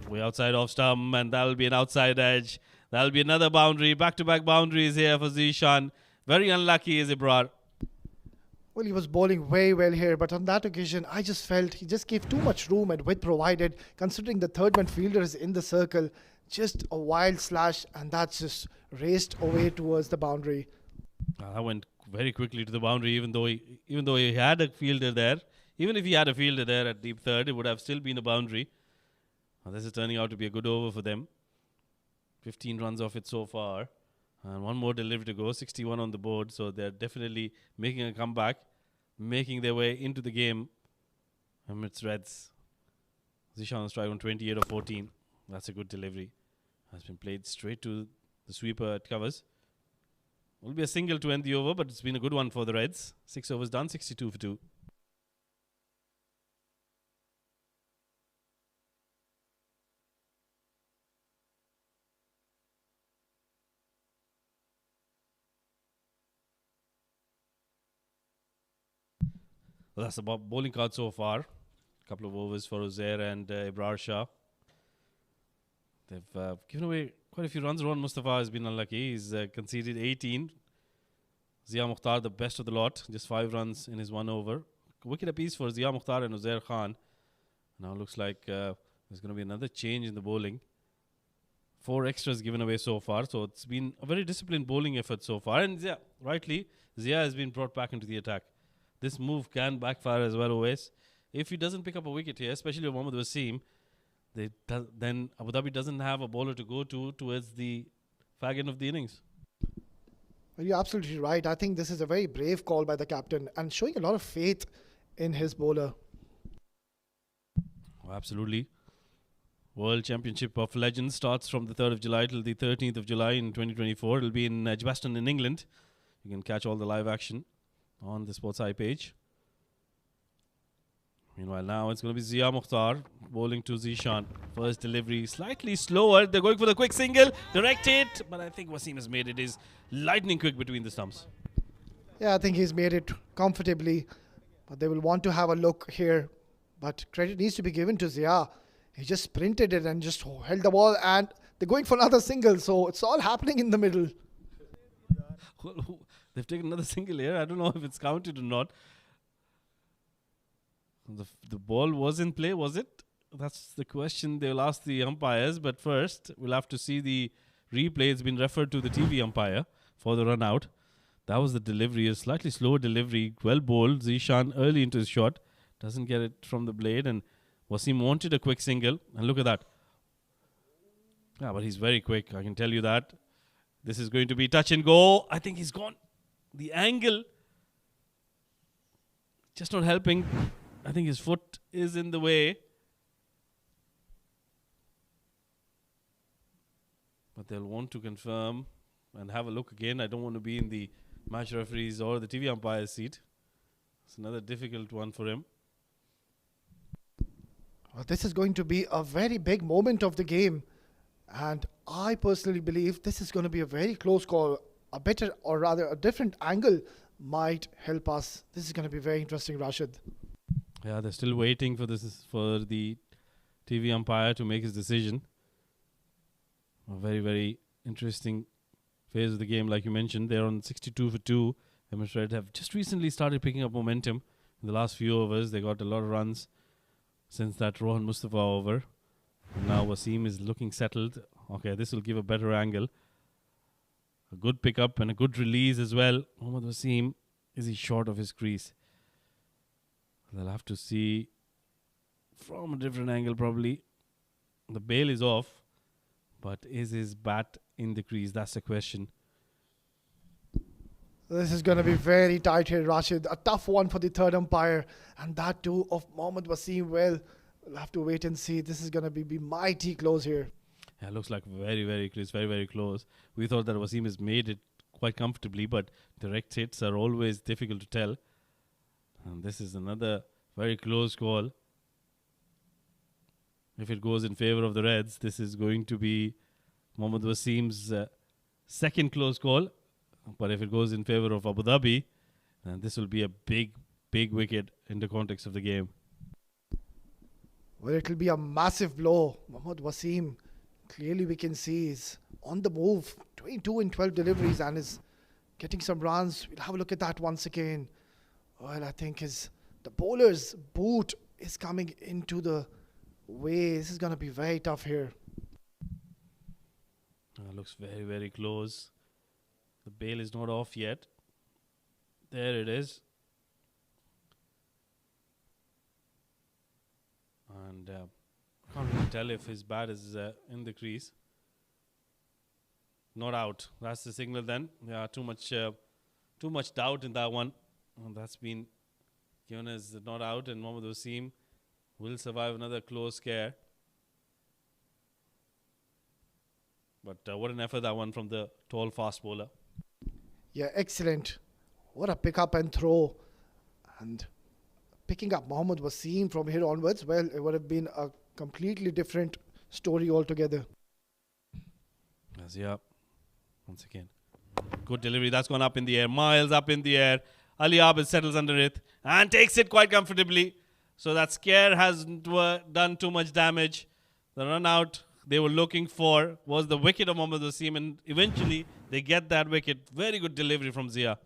Way outside off stump, and that'll be an outside edge. That'll be another boundary. Back-to-back boundaries here for Zishan. Very unlucky is Ibrar. Well, he was bowling very well here, but on that occasion, I just felt he just gave too much room and width provided, considering the third man fielder is in the circle. Just a wild slash, and that's just raced away towards the boundary. That went very quickly to the boundary, even though he had a fielder there. Even if he had a fielder there at deep third, it would have still been a boundary. This is turning out to be a good over for them. 15 runs off it so far. And one more delivery to go. 61 on the board. So they're definitely making a comeback. Making their way into the game. Emirates Reds. Zishan on strike on 28 or 14. That's a good delivery. Has been played straight to the sweeper at covers. Will be a single to end the over, but it's been a good one for the Reds. 6 overs done. 62 for 2. Well, that's the bowling card so far. Couple of overs for Uzair and Ibrar Shah. They've given away quite a few runs. Rohan Mustafa has been unlucky. He's conceded 18. Zia Mukhtar, the best of the lot. Just 5 runs in his 1 over. Wicket apiece for Zia Mukhtar and Uzair Khan. Now looks like there's going to be another change in the bowling. 4 extras given away so far. So it's been a very disciplined bowling effort so far. And rightly, Zia has been brought back into the attack. This move can backfire as well, always. If he doesn't pick up a wicket here, especially with Mohammad Wasim, then Abu Dhabi doesn't have a bowler to go to towards the fag end of the innings. Well, you're absolutely right. I think this is a very brave call by the captain and showing a lot of faith in his bowler. Oh, absolutely. World Championship of Legends starts from the 3rd of July till the 13th of July in 2024. It'll be in Edgbaston in England. You can catch all the live action on the Sports Eye page. Meanwhile, now it's going to be Zia Mukhtar bowling to Zishan. First delivery slightly slower. They're going for the quick single. Direct hit. But I think Wasim has made it. Is lightning quick between the stumps. Yeah, I think he's made it comfortably. But they will want to have a look here. But credit needs to be given to Zia. He just sprinted it and just held the ball. And they're going for another single. So it's all happening in the middle. They've taken another single here. I don't know if it's counted or not. The ball was in play, was it? That's the question they'll ask the umpires. But first, we'll have to see the replay. It's been referred to the TV umpire for the run out. That was the delivery, a slightly slower delivery. Well bowled. Zishan early into his shot. Doesn't get it from the blade. And Wasim wanted a quick single. And look at that. Yeah, but he's very quick. I can tell you that. This is going to be touch and go. I think he's gone. The angle just not helping. I think his foot is in the way. But they'll want to confirm and have a look again. I don't want to be in the match referees or the TV umpire's seat. It's another difficult one for him. Well, this is going to be a very big moment of the game. And I personally believe this is going to be a very close call. A better, or rather a different angle might help us. This is going to be very interesting, Rashid. Yeah, they're still waiting for the TV umpire to make his decision. A very, very interesting phase of the game, like you mentioned. They're on 62 for 2. Emirates Reds have just recently started picking up momentum in the last few overs. They got a lot of runs since that Rohan Mustafa over. And now Wasim is looking settled. Okay, this will give a better angle. A good pickup and a good release as well. Mohammad Wasim, is he short of his crease? They'll have to see from a different angle probably. The bail is off, but is his bat in the crease? That's the question. This is going to be very tight here, Rashid. A tough one for the third umpire. And that too of Mohammad Wasim. Well, we'll have to wait and see. This is going to be mighty close here. Yeah, looks like very, very close, very, very close. We thought that Wasim has made it quite comfortably, but direct hits are always difficult to tell. And this is another very close call. If it goes in favor of the Reds, this is going to be Mohammad Wasim's second close call. But if it goes in favor of Abu Dhabi, then this will be a big, big wicket in the context of the game. Well, it will be a massive blow. Mohammad Wasim, clearly we can see, is on the move. 22 in 12 deliveries and is getting some runs. We'll have a look at that once again. Well, I think the bowler's boot is coming into the way. This is going to be very tough here. Looks very, very close. The bail is not off yet. There it is. And can't really tell if his bat is in the crease. Not out. That's the signal then. Yeah, too much doubt in that one. And that's been given as not out, and Mohammad Wasim will survive another close scare. But what an effort that one from the tall fast bowler. Yeah, excellent. What a pick up and throw. And picking up Mohammad Wasim from here onwards, well, it would have been a completely different story altogether. Yes, yeah. Once again. Good delivery. That's gone up in the air. Miles up in the air. Ali Abid settles under it and takes it quite comfortably. So that scare hasn't done too much damage. The run out they were looking for was the wicket of Mohammad Wasim, and eventually they get that wicket. Very good delivery from Zia.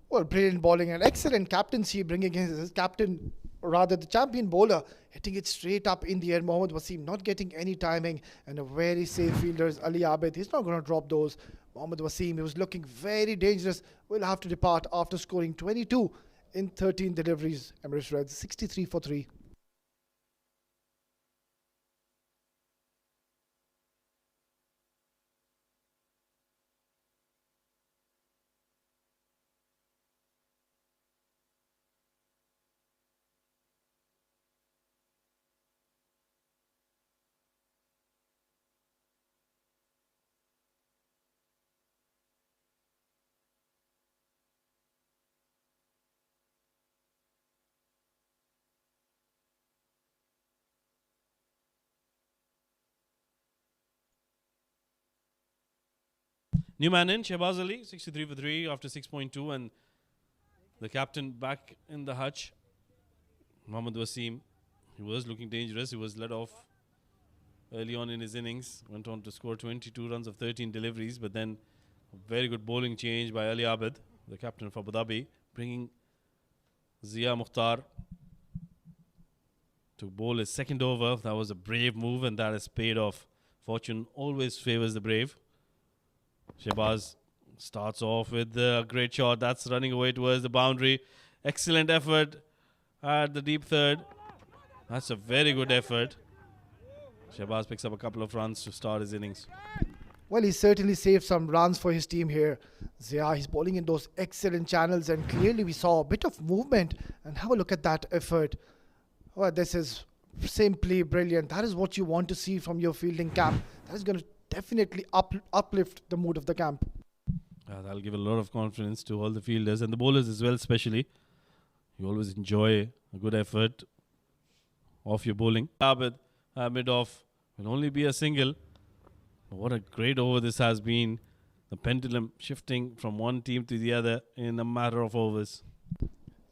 Well, brilliant bowling and excellent captaincy, bringing his captain, rather the champion bowler, hitting it straight up in the air. Mohammad Wasim not getting any timing, and a very safe fielder is Ali Abid. He's not going to drop those. Mohammad Wasim, he was looking very dangerous, will have to depart after scoring 22 in 13 deliveries. Emirates Reds 63 for 3. New man in, Shehbaz Ali, 63 for 3 after 6.2, and the captain back in the hutch. Mohammad Wasim, he was looking dangerous. He was led off early on in his innings, went on to score 22 runs of 13 deliveries, but then a very good bowling change by Ali Abid, the captain of Abu Dhabi, bringing Zia Mukhtar to bowl his second over. That was a brave move, and that has paid off. Fortune always favors the brave. Shehbaz starts off with a great shot. That's running away towards the boundary. Excellent effort at the deep third. That's a very good effort. Shehbaz picks up a couple of runs to start his innings. Well, he certainly saved some runs for his team here. Zia, he's bowling in those excellent channels, and clearly we saw a bit of movement. And have a look at that effort. Well, this is simply brilliant. That is what you want to see from your fielding camp. That is going to definitely uplift the mood of the camp. That'll give a lot of confidence to all the fielders and the bowlers as well, especially. You always enjoy a good effort off your bowling. Abid, mid-off, will only be a single. What a great over this has been. The pendulum shifting from one team to the other in a matter of overs.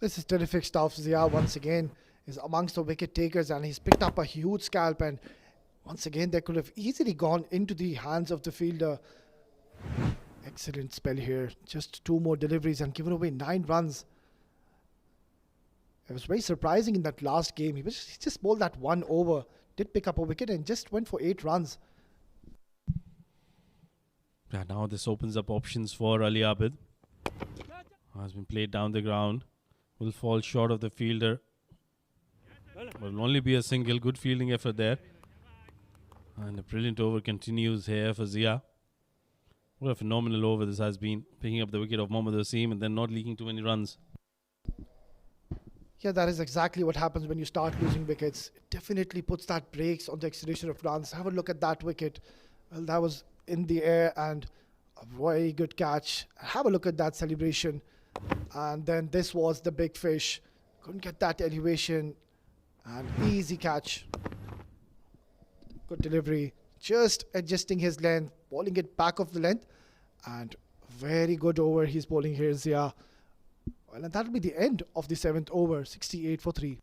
This is terrific stuff. Zia once again is amongst the wicket takers, and he's picked up a huge scalp, and once again they could have easily gone into the hands of the fielder. Excellent spell here. Just 2 more deliveries and given away 9 runs. It was very surprising in that last game. He just bowled that 1 over, did pick up a wicket and just went for 8 runs. Yeah, now this opens up options for Ali Abid. Has been played down the ground. Will fall short of the fielder. Will only be a single. Good fielding effort there. And a brilliant over continues here for Zia. What a phenomenal over this has been. Picking up the wicket of Mohammad Wasim and then not leaking too many runs. Yeah, that is exactly what happens when you start losing wickets. It definitely puts that brakes on the acceleration of runs. Have a look at that wicket. Well, that was in the air and a very good catch. Have a look at that celebration. And then this was the big fish. Couldn't get that elevation. And easy catch. Good delivery. Just adjusting his length, bowling it back of the length. And very good over he's bowling here, Zia. Well, and that'll be the end of the 7th over, 68 for 3.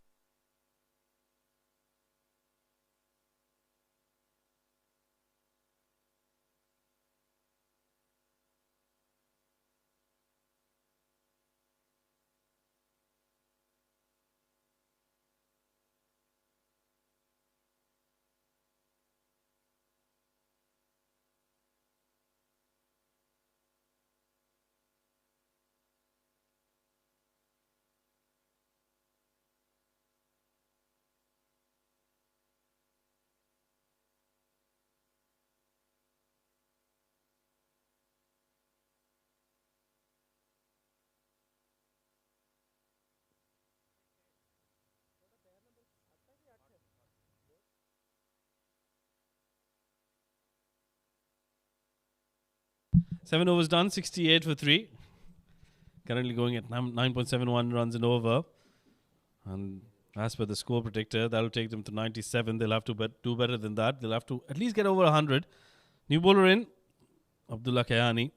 Seven overs done, 68 for 3. Currently going at 9.71 runs and over. And as per the score predictor, that'll take them to 97. They'll have to do better than that. They'll have to at least get over 100. New bowler in, Abdullah Kayani.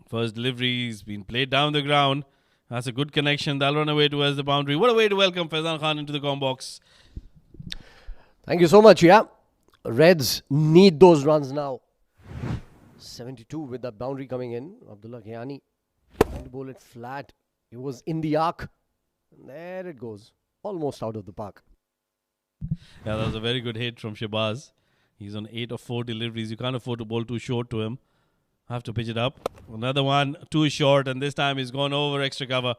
First delivery, he's been played down the ground. That's a good connection. They'll run away towards the boundary. What a way to welcome Faizan Khan into the com box. Thank you so much, yeah. Reds need those runs now. 72 with that boundary coming in. Abdullah Kayani trying to bowl it flat. It was in the arc. And there it goes. Almost out of the park. Yeah, that was a very good hit from Shahbaz. He's on 8 of 4 deliveries. You can't afford to bowl too short to him. Have to pitch it up. Another one, too short, and this time he's gone over extra cover.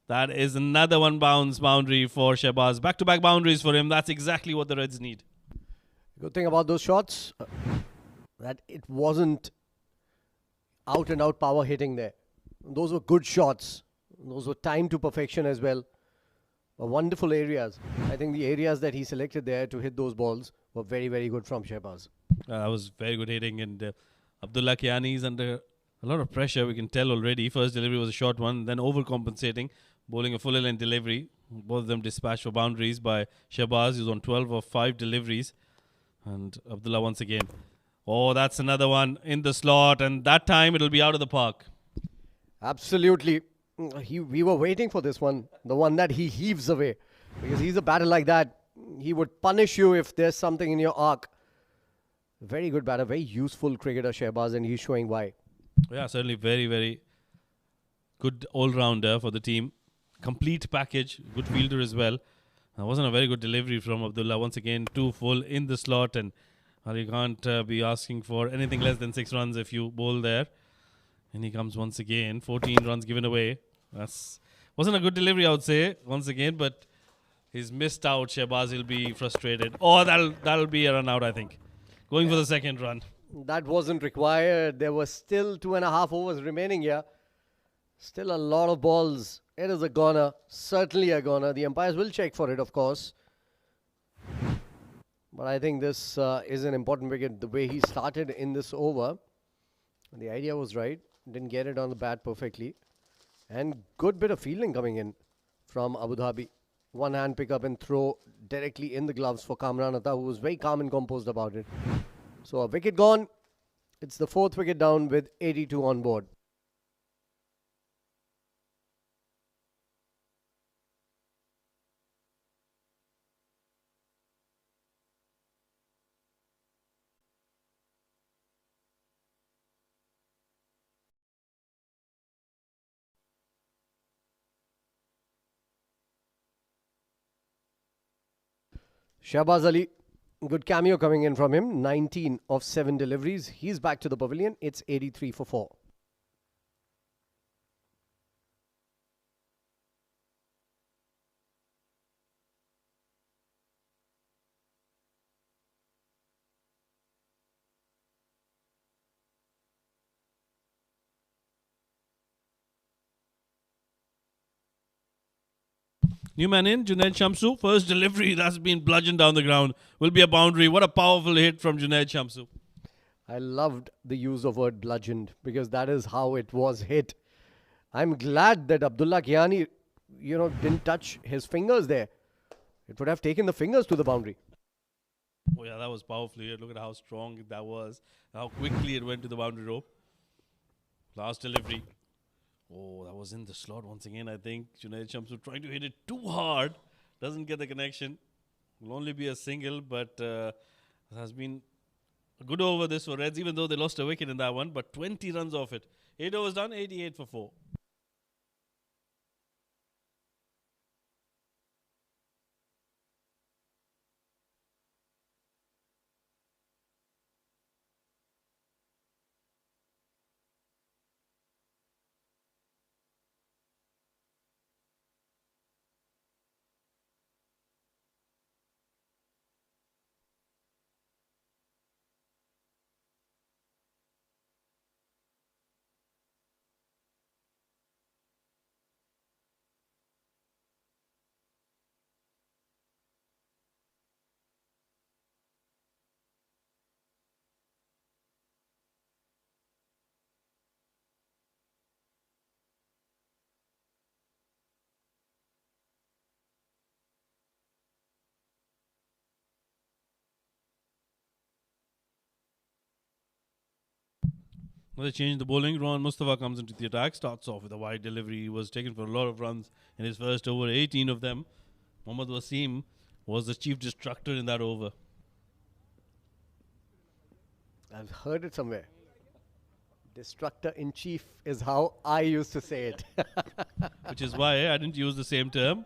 That is another one bounce boundary for Shahbaz. Back-to-back boundaries for him. That's exactly what the Reds need. Good thing about those shots, that it wasn't out-and-out power hitting there. Those were good shots. Those were timed to perfection as well. Wonderful areas. I think the areas that he selected there to hit those balls were very, very good from Shahbaz. That was very good hitting, and Abdullah Kayani is under a lot of pressure. We can tell already. First delivery was a short one, then overcompensating, bowling a full length delivery. Both of them dispatched for boundaries by Shahbaz. He was on 12 of 5 deliveries. And Abdullah once again. Oh, that's another one in the slot, and that time it'll be out of the park. Absolutely. We were waiting for this one, the one that he heaves away. Because he's a batter like that. He would punish you if there's something in your arc. Very good batter, very useful cricketer, Shahbaz, and he's showing why. Yeah, certainly very, very good all-rounder for the team. Complete package, good fielder as well. That wasn't a very good delivery from Abdullah. Once again, too full in the slot, and you can't be asking for anything less than 6 runs if you bowl there. And he comes once again, 14 runs given away. Wasn't a good delivery, I would say, once again, but he's missed out. Shahbaz will be frustrated. Oh, that'll be a run out, I think. Going for the second run. That wasn't required. There were still 2.5 overs remaining here. Still a lot of balls. It is a goner. Certainly a goner. The umpires will check for it, of course. But I think this is an important wicket. The way he started in this over, the idea was right. Didn't get it on the bat perfectly. And good bit of fielding coming in from Abu Dhabi. One hand pick up and throw directly in the gloves for Kamran Atta, who was very calm and composed about it. So a wicket gone. It's the 4th wicket down with 82 on board. Shahbaz Ali, good cameo coming in from him. 19 of 7 deliveries. He's back to the pavilion. It's 83 for 4. New man in, Junaid Shamsu. First delivery, that's been bludgeoned down the ground. Will be a boundary. What a powerful hit from Junaid Shamsu. I loved the use of word bludgeoned because that is how it was hit. I'm glad that Abdullah Kiani, didn't touch his fingers there. It would have taken the fingers to the boundary. Oh yeah, that was powerfully hit. Look at how strong that was. How quickly it went to the boundary rope. Last delivery. Oh, that was in the slot once again, I think. Junaid Shamsu trying to hit it too hard. Doesn't get the connection. Will only be a single, but it has been a good over this for Reds, even though they lost a wicket in that one. But 20 runs off it. 8 overs done, 88 for 4. Well, they changed the bowling. Mustafa comes into the attack, starts off with a wide delivery. He was taken for a lot of runs in his first over, 18 of them. Mohammad Wasim was the chief destructor in that over. I've heard it somewhere. Destructor in chief is how I used to say it. Which is why I didn't use the same term.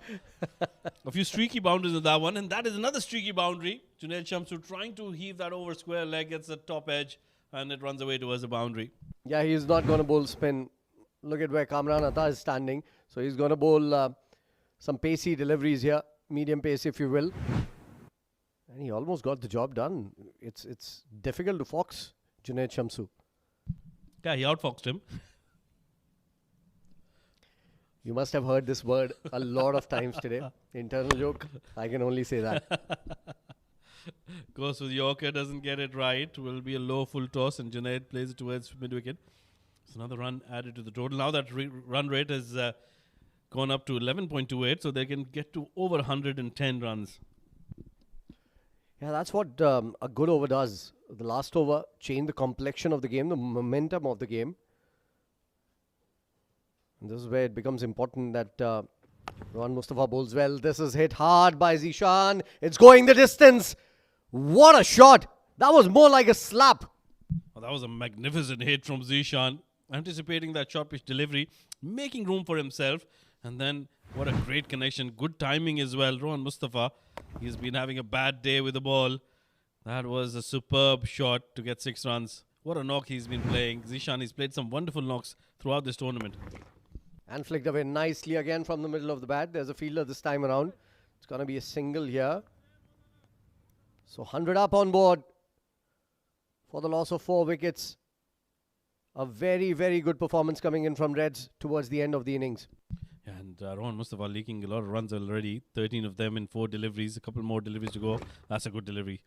A few streaky boundaries in that one, and that is another streaky boundary. Junaid Shamsu trying to heave that over square leg, gets the top edge, and it runs away towards the boundary. Yeah, he's not going to bowl spin. Look at where Kamran Atta is standing. So he's going to bowl some pacey deliveries here. Medium pace, if you will. And he almost got the job done. It's difficult to fox Junaid Shamsu. Yeah, he outfoxed him. You must have heard this word a lot of times today. Internal joke. I can only say that. Goes with Yorker, doesn't get it right. Will be a low full toss, and Junaid plays it towards mid-wicket. It's another run added to the total. Now that run rate has gone up to 11.28, so they can get to over 110 runs. Yeah, that's what a good over does. The last over changed the complexion of the game, the momentum of the game. And this is where it becomes important that Mustafa bowls well. This is hit hard by Zishan. It's going the distance. What a shot. That was more like a slap. Oh, that was a magnificent hit from Zishan. Anticipating that short pitch delivery, making room for himself. And then what a great connection. Good timing as well. Mustafa, he's been having a bad day with the ball. That was a superb shot to get 6 runs. What a knock he's been playing. Zishan, he's played some wonderful knocks throughout this tournament. And flicked away nicely again from the middle of the bat. There's a fielder this time around. It's going to be a single here. So 100 up on board for the loss of 4 wickets. A very, very good performance coming in from Reds towards the end of the innings. And Mustafa leaking a lot of runs already. 13 of them in 4 deliveries. A couple more deliveries to go. That's a good delivery.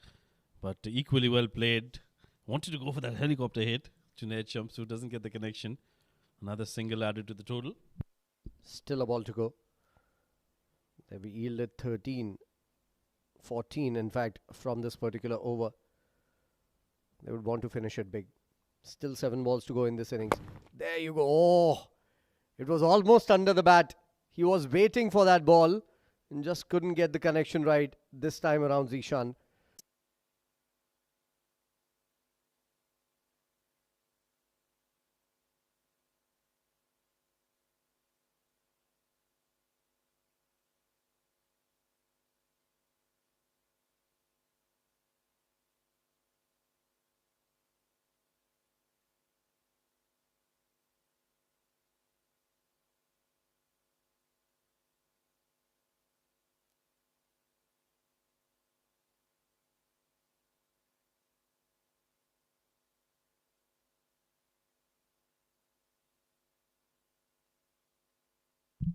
But equally well played. Wanted to go for that helicopter hit. Junaid Shamsu doesn't get the connection. Another single added to the total. Still a ball to go. They yielded 13. 14, in fact, from this particular over. They would want to finish it big. Still 7 balls to go in this innings. There you go. Oh, it was almost under the bat. He was waiting for that ball and just couldn't get the connection right this time around, Zishan.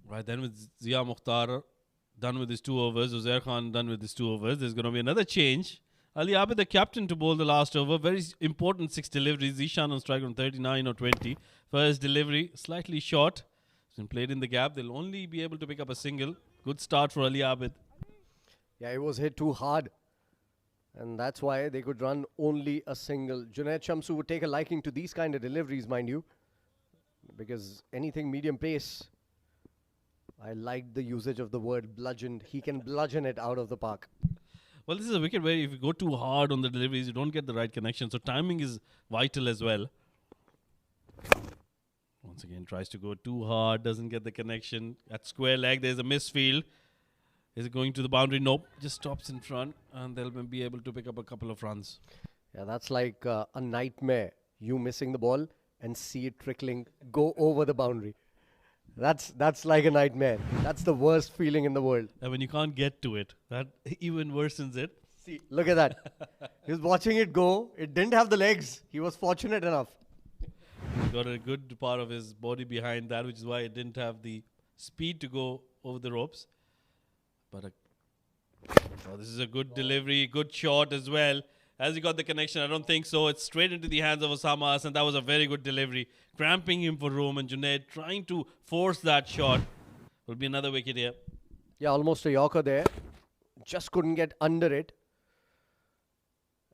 Right then with Zia Mukhtar, done with his 2 overs. Uzair Khan done with his 2 overs. There's going to be another change. Ali Abid, the captain, to bowl the last over. Very important 6 deliveries. Ishan on strike on 39 or 20. First delivery, slightly short. It's been played in the gap. They'll only be able to pick up a single. Good start for Ali Abid. Yeah, it was hit too hard. And that's why they could run only a single. Junaid Shamsu would take a liking to these kind of deliveries, mind you. Because anything medium pace, I like the usage of the word bludgeoned. He can bludgeon it out of the park. Well, this is a wicket where if you go too hard on the deliveries, you don't get the right connection. So timing is vital as well. Once again, tries to go too hard, doesn't get the connection. At square leg, there's a misfield. Is it going to the boundary? Nope. Just stops in front and they'll be able to pick up a couple of runs. Yeah, that's like a nightmare. You missing the ball and see it trickling, go over the boundary. That's like a nightmare. That's the worst feeling in the world. And when you can't get to it, that even worsens it. See, look at that. He was watching it go. It didn't have the legs. He was fortunate enough. He got a good part of his body behind that, which is why it didn't have the speed to go over the ropes. But this is a good delivery, good shot as well. Has he got the connection? I don't think so. It's straight into the hands of Osama Hassan. That was a very good delivery. Cramping him for room, and Junaid trying to force that shot. Will be another wicket here. Yeah, almost a Yorker there. Just couldn't get under it.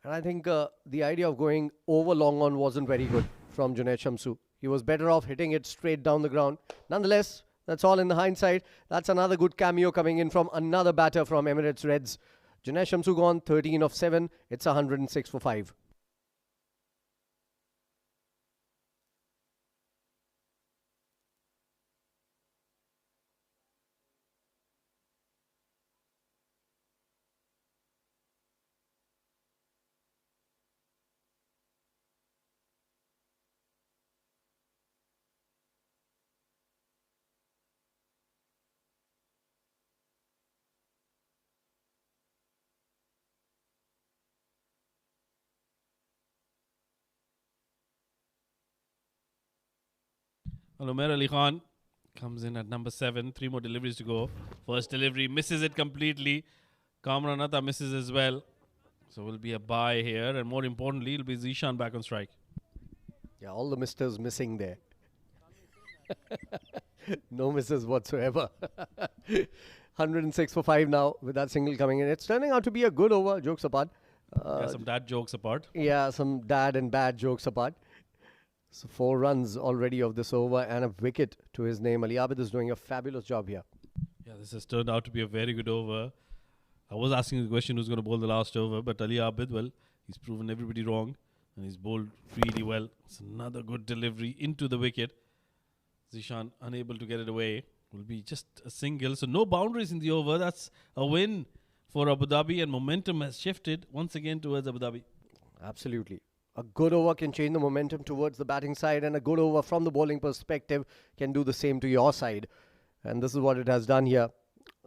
And I think the idea of going over long on wasn't very good from Junaid Shamsu. He was better off hitting it straight down the ground. Nonetheless, that's all in the hindsight. That's another good cameo coming in from another batter from Emirates Reds. Junaid Shamsu gone 13 of 7. It's 106 for 5. Well, Umair Ali Khan comes in at number 7. 3 more deliveries to go. First delivery misses it completely. Kamran Atta misses as well. So will be a bye here. And more importantly, it'll be Zishan back on strike. Yeah, all the misters missing there. No misses whatsoever. 106 for 5 now with that single coming in. It's turning out to be a good over, jokes apart. Some dad jokes apart. Yeah, some dad and bad jokes apart. So 4 runs already of this over and a wicket to his name. Ali Abid is doing a fabulous job here. Yeah, this has turned out to be a very good over. I was asking the question who's going to bowl the last over, but Ali Abid, well, he's proven everybody wrong and he's bowled really well. It's another good delivery into the wicket. Zishan unable to get it away. Will be just a single. So no boundaries in the over. That's a win for Abu Dhabi, and momentum has shifted once again towards Abu Dhabi. Absolutely. A good over can change the momentum towards the batting side, and a good over from the bowling perspective can do the same to your side. And this is what it has done here.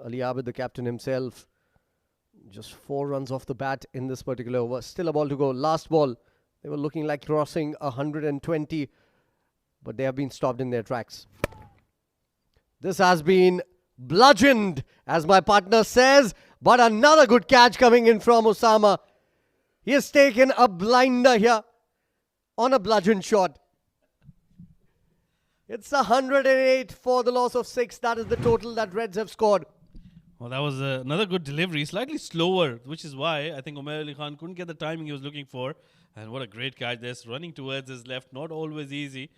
Ali Abid, the captain himself, just 4 runs off the bat in this particular over. Still a ball to go. Last ball. They were looking like crossing 120, but they have been stopped in their tracks. This has been bludgeoned, as my partner says, but another good catch coming in from Osama. He has taken a blinder here on a bludgeon shot. It's 108 for the loss of 6. That is the total that Reds have scored. Well, that was another good delivery, slightly slower, which is why I think Umair Ali Khan couldn't get the timing he was looking for. And what a great catch. This running towards his left, not always easy.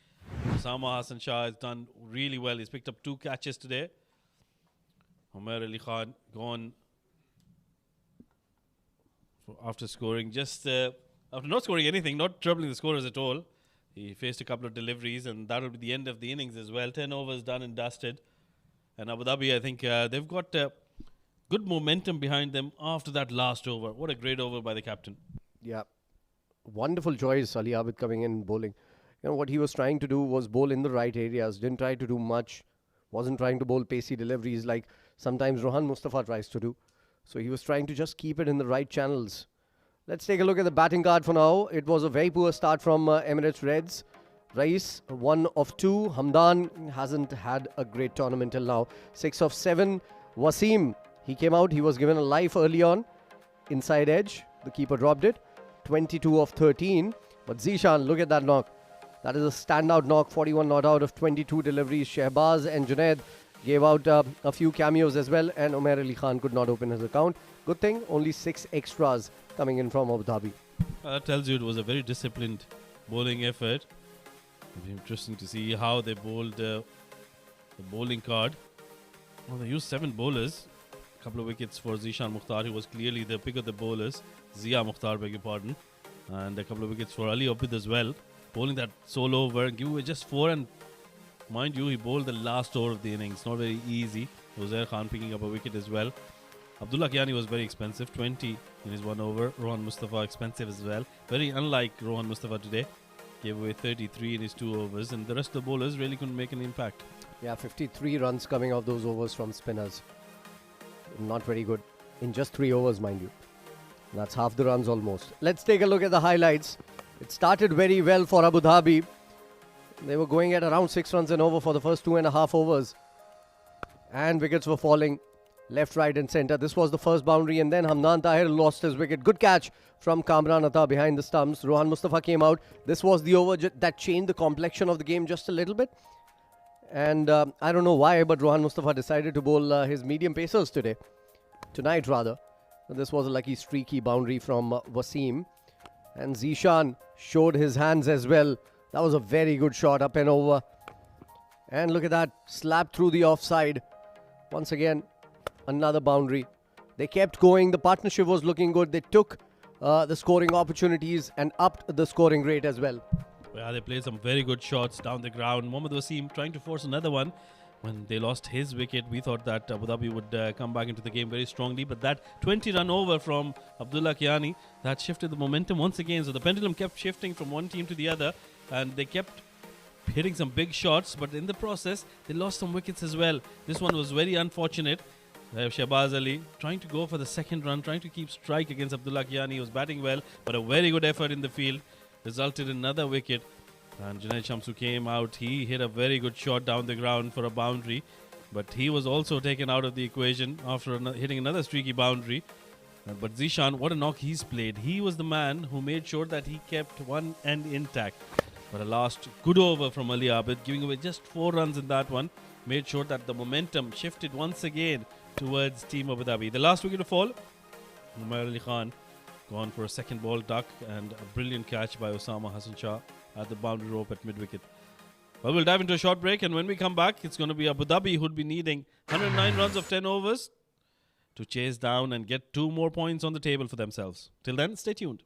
Osama Hassan Shah has done really well. He's picked up 2 catches today. Umair Ali Khan gone after scoring, after not scoring anything, not troubling the scorers at all. He faced a couple of deliveries, and that will be the end of the innings as well. 10 overs done and dusted. And Abu Dhabi, I think they've got good momentum behind them after that last over. What a great over by the captain. Yeah. Wonderful choice, Ali Abid coming in bowling. You know, what he was trying to do was bowl in the right areas. Didn't try to do much. Wasn't trying to bowl pacey deliveries like sometimes Rohan Mustafa tries to do. So he was trying to just keep it in the right channels. Let's take a look at the batting card for now. It was a very poor start from Emirates Reds. Rais, 1 of 2. Hamdan hasn't had a great tournament till now. 6 of 7. Wasim, He came out, he was given a life early on. Inside edge, the keeper dropped it. 22 of 13. But Zishan, look at that knock. That is a standout knock, 41 not out of 22 deliveries. Shehbaz and Junaid gave out a few cameos as well, and Umair Ali Khan could not open his account. Good thing, only 6 extras coming in from Abu Dhabi. That tells you it was a very disciplined bowling effort. It'll be interesting to see how they bowled the bowling card. Well, they used 7 bowlers. A couple of wickets for Zishan Mukhtar, who was clearly the pick of the bowlers. Zia Mukhtar, beg your pardon. And a couple of wickets for Ali Abid as well. Bowling that solo over, give away just 4, and mind you, he bowled the last over of the innings. Not very easy. Uzair Khan picking up a wicket as well. Abdullah Kiani was very expensive, 20 in his 1 over. Rohan Mustafa expensive as well. Very unlike Rohan Mustafa today. Gave away 33 in his 2 overs, and the rest of the bowlers really couldn't make an impact. Yeah, 53 runs coming off those overs from spinners. Not very good. In just 3 overs, mind you. That's half the runs almost. Let's take a look at the highlights. It started very well for Abu Dhabi. They were going at around 6 runs and over for the first 2.5 overs. And wickets were falling left, right and centre. This was the first boundary, and then Hamdan Tahir lost his wicket. Good catch from Kamran Atta behind the stumps. Rohan Mustafa came out. This was the over that changed the complexion of the game just a little bit. And I don't know why, but Rohan Mustafa decided to bowl his medium pacers tonight rather. This was a lucky streaky boundary from Wasim. And Zishan showed his hands as well. That was a very good shot up and over. And look at that, slapped through the offside. Once again, another boundary. They kept going. The partnership was looking good. They took the scoring opportunities and upped the scoring rate as well. Yeah, they played some very good shots down the ground. Mohammad Wasim trying to force another one. When they lost his wicket, we thought that Abu Dhabi would come back into the game very strongly. But that 20-run over from Abdullah Kiani, that shifted the momentum once again. So the pendulum kept shifting from one team to the other. And they kept hitting some big shots. But in the process, they lost some wickets as well. This one was very unfortunate. Shehbaz Ali trying to go for the second run, trying to keep strike against Abdullah Kiani. He was batting well, but a very good effort in the field resulted in another wicket. And Junaid Shamsu came out. He hit a very good shot down the ground for a boundary, but he was also taken out of the equation after hitting another streaky boundary. But Zishan, what a knock he's played. He was the man who made sure that he kept one end intact. But a last good over from Ali Abid, giving away just 4 runs in that one, made sure that the momentum shifted once again towards Team Abu Dhabi. The last wicket to fall, Umair Ali Khan gone for a second ball duck, and a brilliant catch by Osama Hassan Shah at the boundary rope at mid-wicket. Well, we'll dive into a short break, and when we come back, it's going to be Abu Dhabi who'd be needing 109 runs of 10 overs to chase down and get 2 more points on the table for themselves. Till then, stay tuned.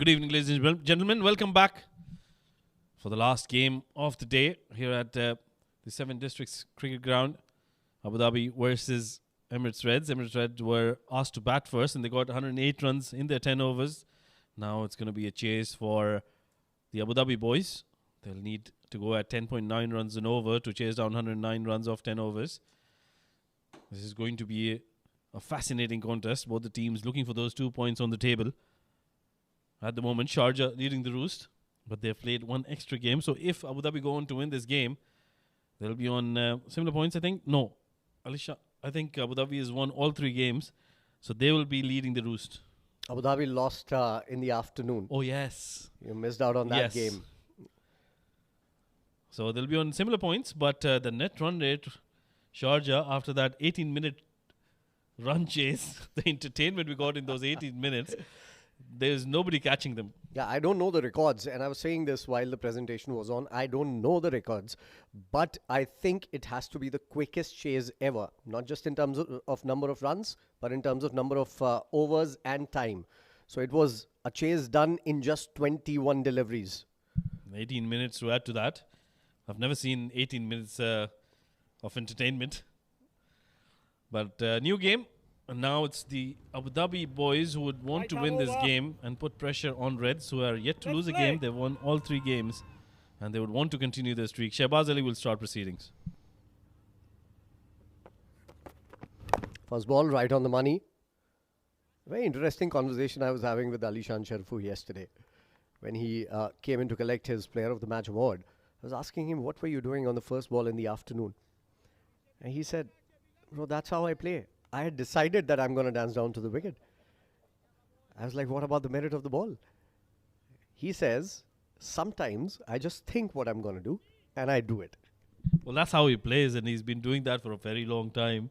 Good evening, ladies and gentlemen. Welcome back for the last game of the day here at the 7 Districts Cricket Ground. Abu Dhabi versus Emirates Reds. Emirates Reds were asked to bat first and they got 108 runs in their 10 overs. Now it's going to be a chase for the Abu Dhabi boys. They'll need to go at 10.9 runs an over to chase down 109 runs off 10 overs. This is going to be a fascinating contest. Both the teams looking for those 2 points on the table. At the moment, Sharjah leading the roost, but they've played one extra game. So if Abu Dhabi go on to win this game, they'll be on similar points, I think. No, Alishan, I think Abu Dhabi has won all 3 games, so they will be leading the roost. Abu Dhabi lost in the afternoon. Oh, yes. You missed out on that game. So they'll be on similar points, but the net run rate, Sharjah, after that 18-minute run chase, the entertainment we got in those 18 minutes, there's nobody catching them. Yeah, I don't know the records, and I was saying this while the presentation was on. I don't know the records, but I think it has to be the quickest chase ever, not just in terms of number of runs, but in terms of number of overs and time. So it was a chase done in just 21 deliveries. 18 minutes to add to that. I've never seen 18 minutes of entertainment. But new game. And now it's the Abu Dhabi boys who would want to win this game and put pressure on Reds, who are yet to lose a game. They've won all 3 games and they would want to continue their streak. Shehbaz Ali will start proceedings. First ball right on the money. Very interesting conversation I was having with Alishan Sharfu yesterday when he came in to collect his Player of the Match award. I was asking him, what were you doing on the first ball in the afternoon? And he said, bro, that's how I play. I had decided that I'm going to dance down to the wicket. I was like, what about the merit of the ball? He says, sometimes I just think what I'm going to do and I do it. Well, that's how he plays, and he's been doing that for a very long time.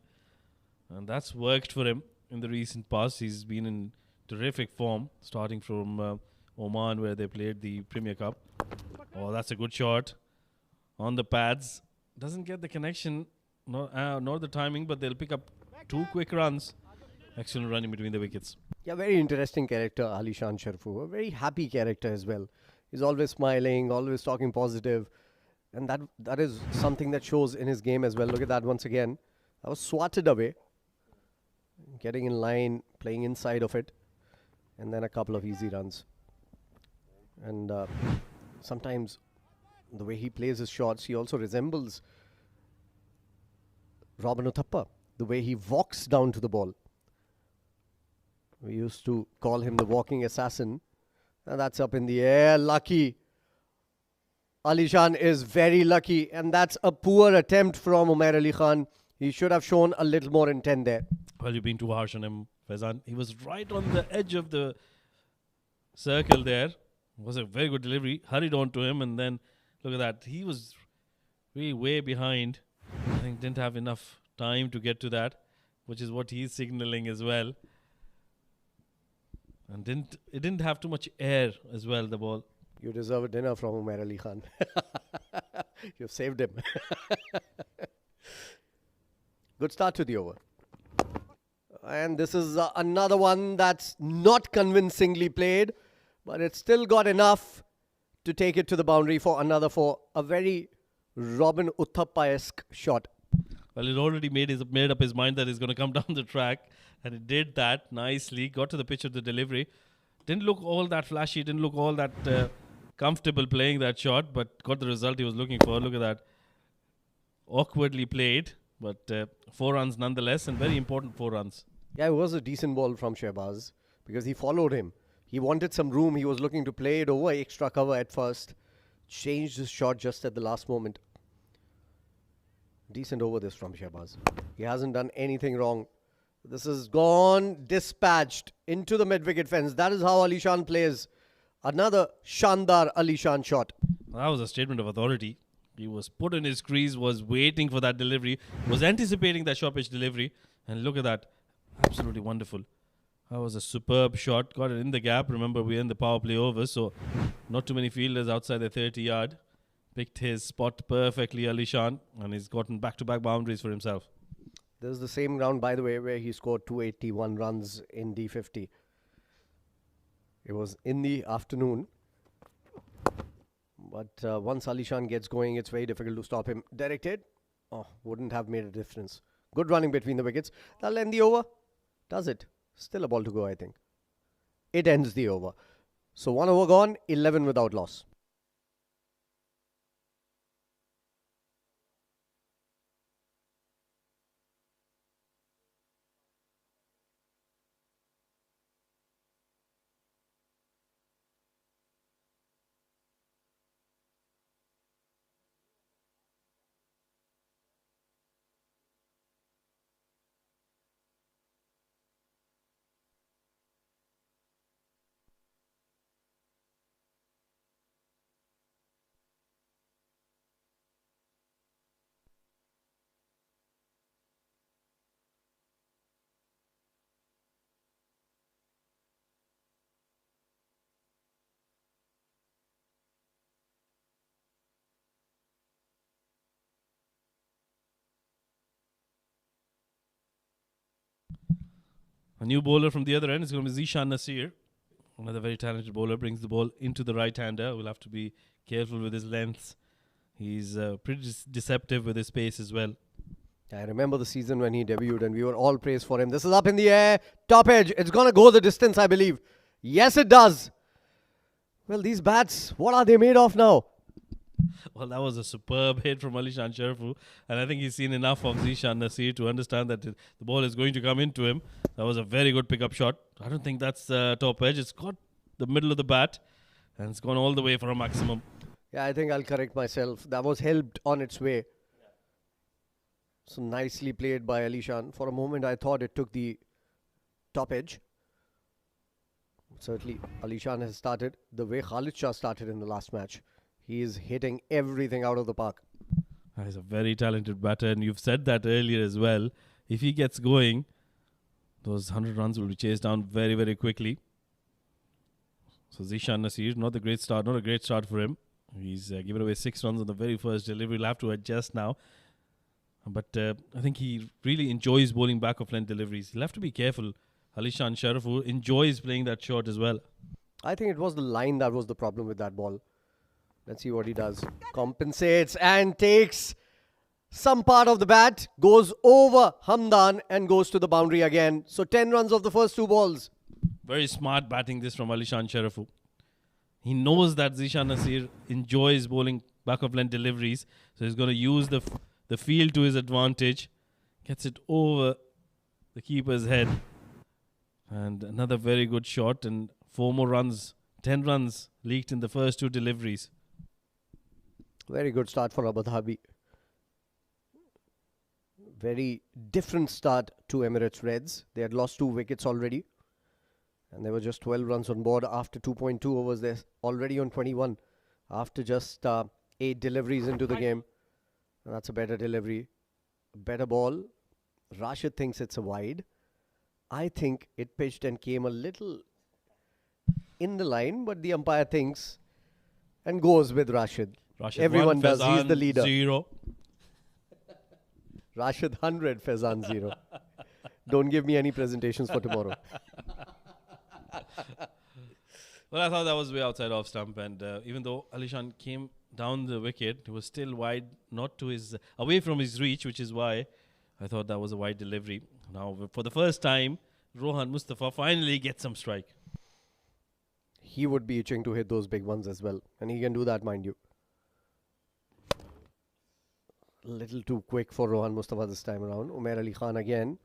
And that's worked for him in the recent past. He's been in terrific form, starting from Oman, where they played the Premier Cup. Oh, that's a good shot on the pads. Doesn't get the connection, nor the timing, but they'll pick up 2 quick runs. Excellent running between the wickets. Yeah, very interesting character, Alishan Sharfu. A very happy character as well. He's always smiling, always talking positive. And that is something that shows in his game as well. Look at that once again. That was swatted away. Getting in line, playing inside of it. And then a couple of easy runs. And sometimes the way he plays his shots, he also resembles Robin Uthappa. The way he walks down to the ball. We used to call him the walking assassin. And that's up in the air. Lucky. Alishan is very lucky. And that's a poor attempt from Umair Ali Khan. He should have shown a little more intent there. Well, you've been too harsh on him, Faizan. He was right on the edge of the circle there. It was a very good delivery. Hurried on to him, and then look at that. He was really way behind. I think didn't have enough time to get to that, which is what he's signaling as well. And it didn't have too much air as well, the ball. You deserve a dinner from Umair Ali Khan. You've saved him. Good start to the over. And this is another one that's not convincingly played, but it's still got enough to take it to the boundary for a very Robin Uthappa-esque shot. Well, it already made up his mind that he's going to come down the track, and it did that nicely. Got to the pitch of the delivery. Didn't look all that flashy. Didn't look all that comfortable playing that shot, but got the result he was looking for. Look at that. Awkwardly played, but 4 runs nonetheless, and very important 4 runs. Yeah, it was a decent ball from Shehbaz because he followed him. He wanted some room. He was looking to play it over extra cover at first. Changed his shot just at the last moment. Decent over this from Shehbaz. He hasn't done anything wrong. This has gone dispatched into the mid-wicket fence. That is how Alishan plays. Another Shandar Alishan shot. That was a statement of authority. He was put in his crease, was waiting for that delivery, was anticipating that short pitch delivery. And look at that. Absolutely wonderful. That was a superb shot. Got it in the gap. Remember, we're in the power play over, so not too many fielders outside the 30-yard. Picked his spot perfectly, Alishan, and he's gotten back-to-back boundaries for himself. This is the same ground, by the way, where he scored 281 runs in D50. It was in the afternoon. But once Alishan gets going, it's very difficult to stop him. Directed. Oh, wouldn't have made a difference. Good running between the wickets. That'll end the over. Does it? Still a ball to go, I think. It ends the over. So 1 over gone, 11 without loss. A new bowler from the other end is going to be Zishan Nasir. Another very talented bowler, brings the ball into the right-hander. We'll have to be careful with his lengths. He's pretty deceptive with his pace as well. I remember the season when he debuted and we were all praised for him. This is up in the air. Top edge. It's going to go the distance, I believe. Yes, it does. Well, these bats, what are they made of now? Well, that was a superb hit from Alishan Sharafu, and I think he's seen enough of Zishan Nasir to understand that the ball is going to come into him. That was a very good pickup shot. I don't think that's top edge. It's got the middle of the bat, and it's gone all the way for a maximum. Yeah, I think I'll correct myself. That was helped on its way. So nicely played by Alishan. For a moment, I thought it took the top edge. Certainly, Alishan has started the way Khalid Shah started in the last match. He is hitting everything out of the park. He's a very talented batter, and you've said that earlier as well. If he gets going, those 100 runs will be chased down very, very quickly. So Zishan Nasir, not a great start for him. He's given away 6 runs on the very first delivery. He'll have to adjust now. But I think he really enjoys bowling back of length deliveries. He'll have to be careful. Alishan Sharafu enjoys playing that shot as well. I think it was the line that was the problem with that ball. Let's see what he does. Compensates and takes some part of the bat. Goes over Hamdan and goes to the boundary again. So 10 runs of the first 2 balls. Very smart batting this from Alishan Sharafu. He knows that Zishan Nasir enjoys bowling back of length deliveries. So he's going to use the field to his advantage. Gets it over the keeper's head. And another very good shot, and 4 more runs. 10 runs leaked in the first 2 deliveries. Very good start for Abu Dhabi. Very different start to Emirates Reds. They had lost 2 wickets already. And there were just 12 runs on board after 2.2 overs. They're already on 21 after just 8 deliveries into the game. And that's a better delivery. A better ball. Rashid thinks it's a wide. I think it pitched and came a little in the line, but the umpire thinks and goes with Rashid. Everyone does. He's the leader. 0. Rashid 100, Faizan 0. Don't give me any presentations for tomorrow. Well, I thought that was way outside off stump, and even though Alishan came down the wicket, it was still wide, not to his away from his reach, which is why I thought that was a wide delivery. Now, for the first time, Rohan Mustafa finally gets some strike. He would be itching to hit those big ones as well, and he can do that, mind you. A little too quick for Rohan Mustafa this time around. Umair Ali Khan again,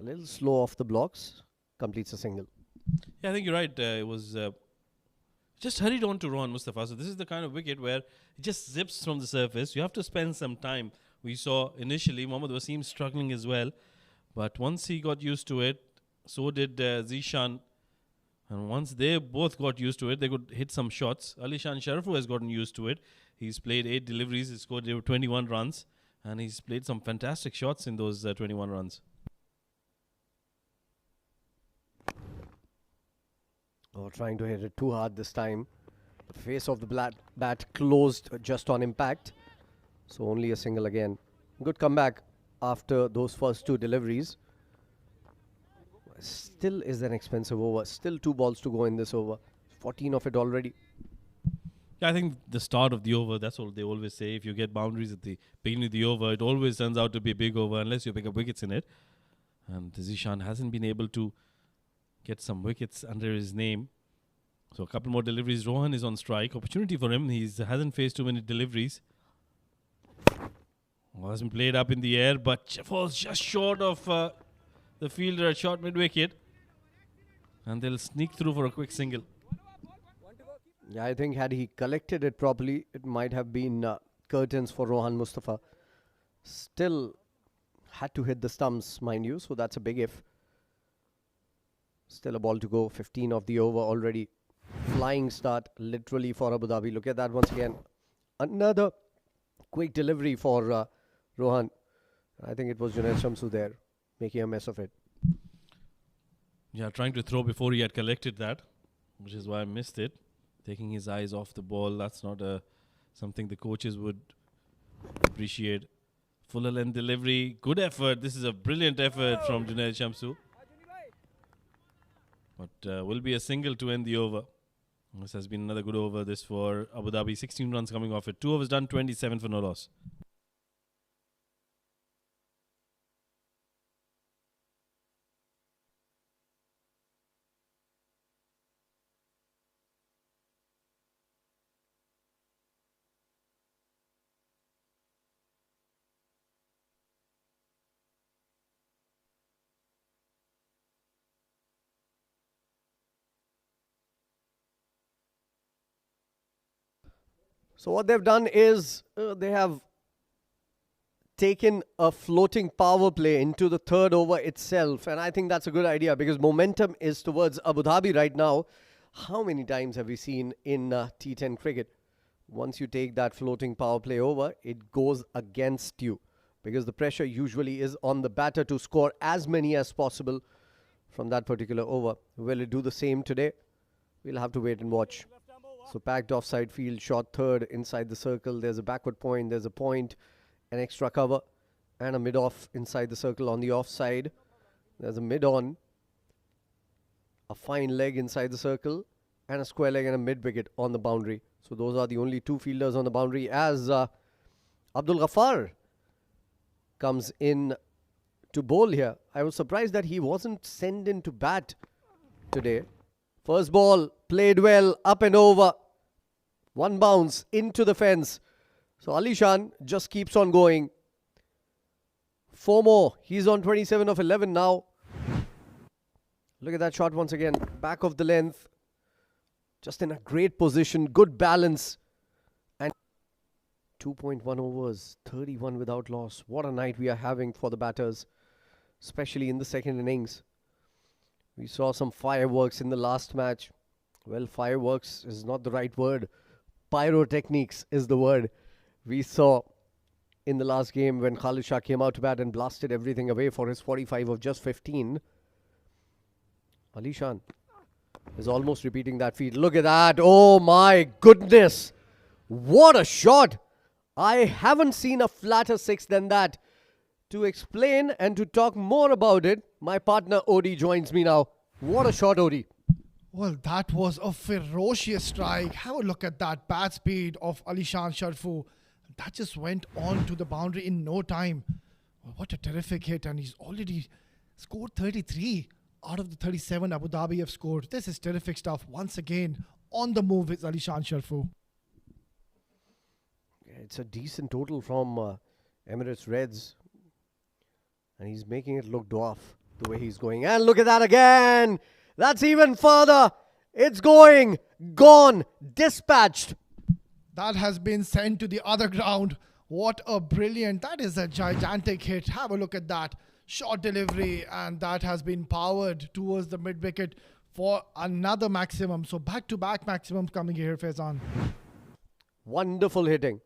a little slow off the blocks, completes a single. Yeah, I think you're right. It was just hurried on to Rohan Mustafa. So this is the kind of wicket where it just zips from the surface. You have to spend some time. We saw initially Mohammad Wasim struggling as well. But once he got used to it, so did Zishan. And once they both got used to it, they could hit some shots. Alishan Sharafu has gotten used to it. He's played 8 deliveries. He scored 21 runs. And he's played some fantastic shots in those 21 runs. Oh, trying to hit it too hard this time. The face of the bat closed just on impact. So only a single again. Good comeback after those first 2 deliveries. Still is an expensive over. Still 2 balls to go in this over. 14 of it already. Yeah, I think the start of the over, that's all they always say. If you get boundaries at the beginning of the over, it always turns out to be a big over unless you pick up wickets in it. And Alishan hasn't been able to get some wickets under his name. So a couple more deliveries. Rohan is on strike. Opportunity for him. He hasn't faced too many deliveries. Hasn't played up in the air, but falls just short of the fielder at short mid-wicket. And they'll sneak through for a quick single. Yeah, I think had he collected it properly, it might have been curtains for Rohan Mustafa. Still had to hit the stumps, mind you, so that's a big if. Still a ball to go, 15 of the over already. Flying start, literally, for Abu Dhabi. Look at that once again. Another quick delivery for Rohan. I think it was Junaid Shamsu there, making a mess of it. Yeah, trying to throw before he had collected that, which is why I missed it. Taking his eyes off the ball, that's not something the coaches would appreciate. Fuller length delivery, good effort. This is a brilliant effort from Junaid Shamsu. But will be a single to end the over. This has been another good over this for Abu Dhabi. 16 runs coming off it. 2 overs done, 27 for no loss. So what they've done is they have taken a floating power play into the third over itself. And I think that's a good idea because momentum is towards Abu Dhabi right now. How many times have we seen in T10 cricket? Once you take that floating power play over, it goes against you because the pressure usually is on the batter to score as many as possible from that particular over. Will it do the same today? We'll have to wait and watch. So packed offside field, short third inside the circle. There's a backward point, there's a point, an extra cover, and a mid-off inside the circle on the offside. There's a mid-on, a fine leg inside the circle, and a square leg and a mid-wicket on the boundary. So those are the only two fielders on the boundary as Abdul Ghaffar comes in to bowl here. I was surprised that he wasn't sent in to bat today. First ball, played well, up and over. One bounce into the fence. So Alishan just keeps on going. 4 more. He's on 27 of 11 now. Look at that shot once again. Back of the length. Just in a great position. Good balance. And 2.1 overs. 31 without loss. What a night we are having for the batters. Especially in the second innings. We saw some fireworks in the last match. Well, fireworks is not the right word. Pyrotechnics is the word. We saw in the last game when Khalid Shah came out to bat and blasted everything away for his 45 of just 15. Alishan is almost repeating that feat. Look at that. Oh my goodness. What a shot. I haven't seen a flatter six than that. To explain and to talk more about it, my partner Odi joins me now. What a shot, Odi. Well, that was a ferocious strike. Have a look at that bat speed of Alishan Sharfu. That just went on to the boundary in no time. Well, what a terrific hit, and he's already scored 33 out of the 37 Abu Dhabi have scored. This is terrific stuff. Once again, on the move is Alishan Sharfu. It's a decent total from Emirates Reds. And he's making it look dwarf the way he's going. And look at that again. That's even further. It's going. Gone. Dispatched. That has been sent to the other ground. What a brilliant. That is a gigantic hit. Have a look at that. Short delivery. And that has been powered towards the mid-wicket for another maximum. So back-to-back maximums coming here, Faizan. Wonderful hitting.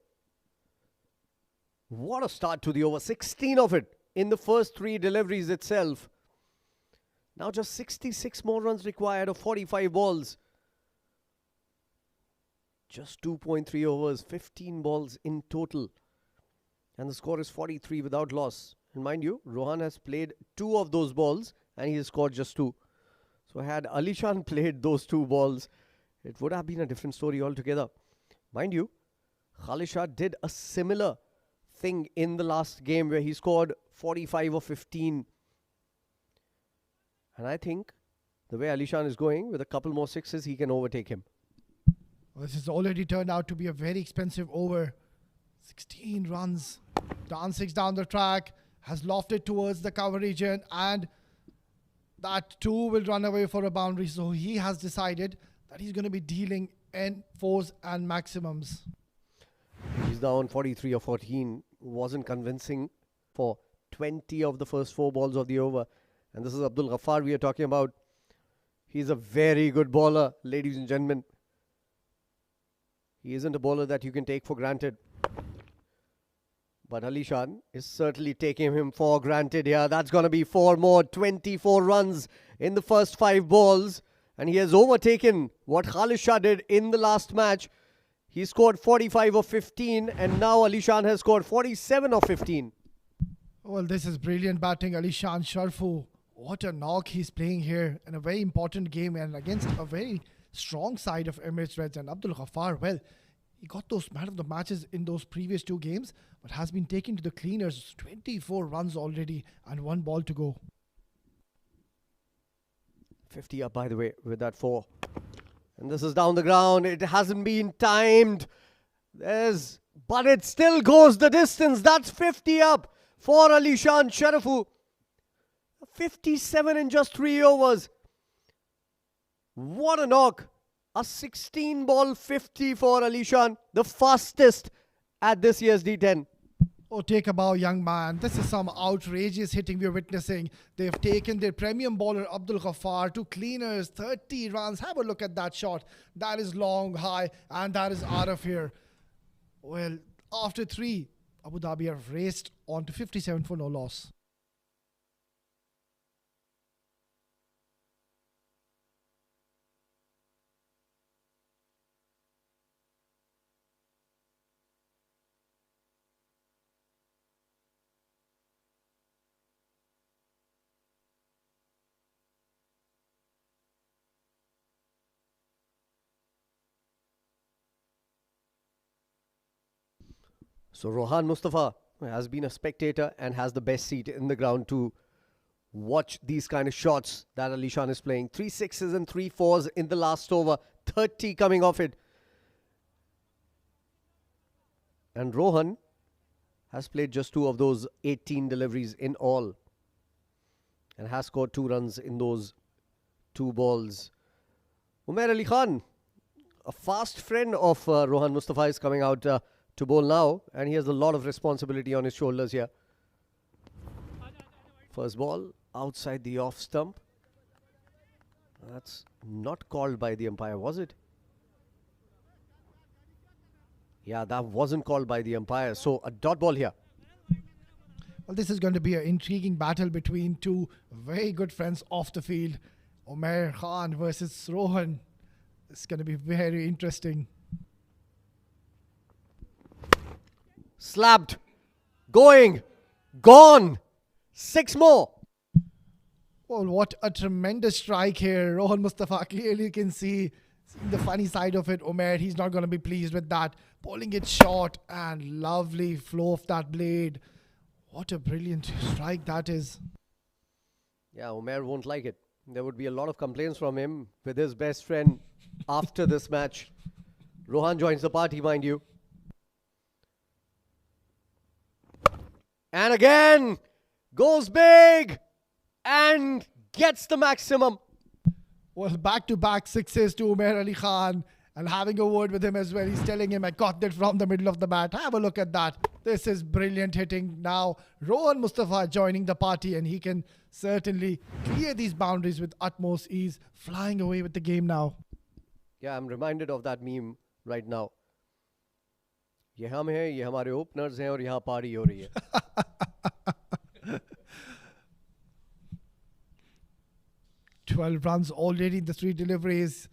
What a start to the over. 16 of it in the first 3 deliveries itself. Now just 66 more runs required of 45 balls. Just 2.3 overs, 15 balls in total. And the score is 43 without loss. And mind you, Rohan has played 2 of those balls and he has scored just 2. So had Alishan played those 2 balls, it would have been a different story altogether. Mind you, Alishan did a similar thing in the last game where he scored 45 or 15. And I think the way Alishan is going, with a couple more sixes, he can overtake him. Well, this has already turned out to be a very expensive over. 16 runs. Dancing down the track, has lofted towards the cover region, and that too will run away for a boundary. So he has decided that he's going to be dealing N4s and maximums. He's down 43 or 14. Wasn't convincing for 20 of the first 4 balls of the over. And this is Abdul Ghaffar we are talking about. He's a very good bowler, ladies and gentlemen. He isn't a bowler that you can take for granted. But Alishan is certainly taking him for granted here. That's going to be 4 more, 24 runs in the first 5 balls. And he has overtaken what Alishan did in the last match. He scored 45 or 15, and now Alishan has scored 47 or 15. Well, this is brilliant batting, Alishan Sharfu. What a knock he's playing here in a very important game and against a very strong side of Emirates Reds. And Abdul Ghaffar, well, he got those man of the matches in those previous 2 games, but has been taken to the cleaners. 24 runs already and 1 ball to go. 50 up, by the way, with that 4. And this is down the ground. It hasn't been timed. But it still goes the distance. That's 50 up for Alishan Sharafu. 57 in just 3 overs. What a knock. A 16-ball 50 for Alishan. The fastest at this year's D10. Oh, take a bow, young man. This is some outrageous hitting we're witnessing. They've taken their premium bowler Abdul Ghaffar to cleaners. 30 runs. Have a look at that shot. That is long, high, and that is out of here. Well, after 3, Abu Dhabi have raced on to 57 for no loss. So Rohan Mustafa has been a spectator and has the best seat in the ground to watch these kind of shots that Alishan is playing. 3 6s and 3 4s in the last over. 30 coming off it. And Rohan has played just 2 of those 18 deliveries in all. And has scored 2 runs in those 2 balls. Umair Ali Khan, a fast friend of Rohan Mustafa, is coming out to bowl now, and he has a lot of responsibility on his shoulders here. First ball outside the off stump. That's not called by the umpire, was it? Yeah, that wasn't called by the umpire. So a dot ball here. Well, this is going to be an intriguing battle between 2 very good friends off the field. Umair Khan versus Rohan. It's going to be very interesting. Slapped. Going. Gone. 6 more. Well, what a tremendous strike here. Rohan Mustafa, clearly you can see the funny side of it. Umair, he's not going to be pleased with that. Bowling it short and lovely flow of that blade. What a brilliant strike that is. Yeah, Umair won't like it. There would be a lot of complaints from him with his best friend after this match. Rohan joins the party, mind you. And again, goes big and gets the maximum. Well, back-to-back 6s to Umair Ali Khan, and having a word with him as well. He's telling him, I got that from the middle of the bat. Have a look at that. This is brilliant hitting. Now, Rohan Mustafa joining the party, and he can certainly clear these boundaries with utmost ease, flying away with the game now. Yeah, I'm reminded of that meme right now. ये हम हैं, ये हमारे openers हैं और यहाँ party हो रही है. 12 runs already in the 3 deliveries.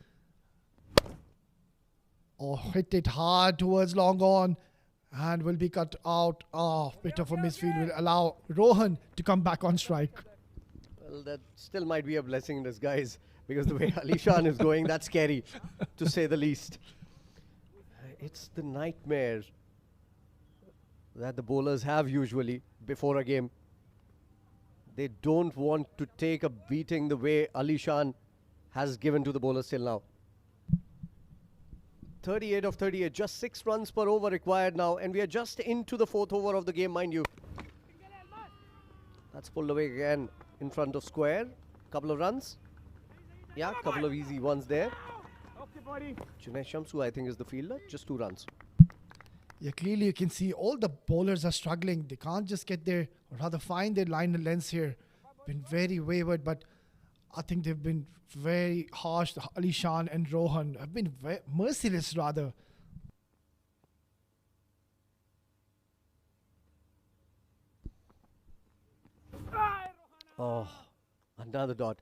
Oh, hit it hard towards long on and will be cut out. Oh, bit of a misfield will allow Rohan to come back on strike. Well, that still might be a blessing in disguise. because the way Alishan is going, that's scary, to say the least. It's the nightmare that the bowlers have usually before a game. They don't want to take a beating the way Alishan has given to the bowlers till now. 38 of 38, just 6 runs per over required now, and we are just into the 4th over of the game, mind you. That's pulled away again in front of square. Couple of runs. Yeah, couple of easy ones there. Junaid Shamsu, I think, is the fielder. Just 2 runs. Yeah, clearly you can see all the bowlers are struggling. They can't just get there, or rather find their line and lengths here. Been very wayward, but I think they've been very harsh. Alishan and Rohan have been merciless, rather. Oh, another dot.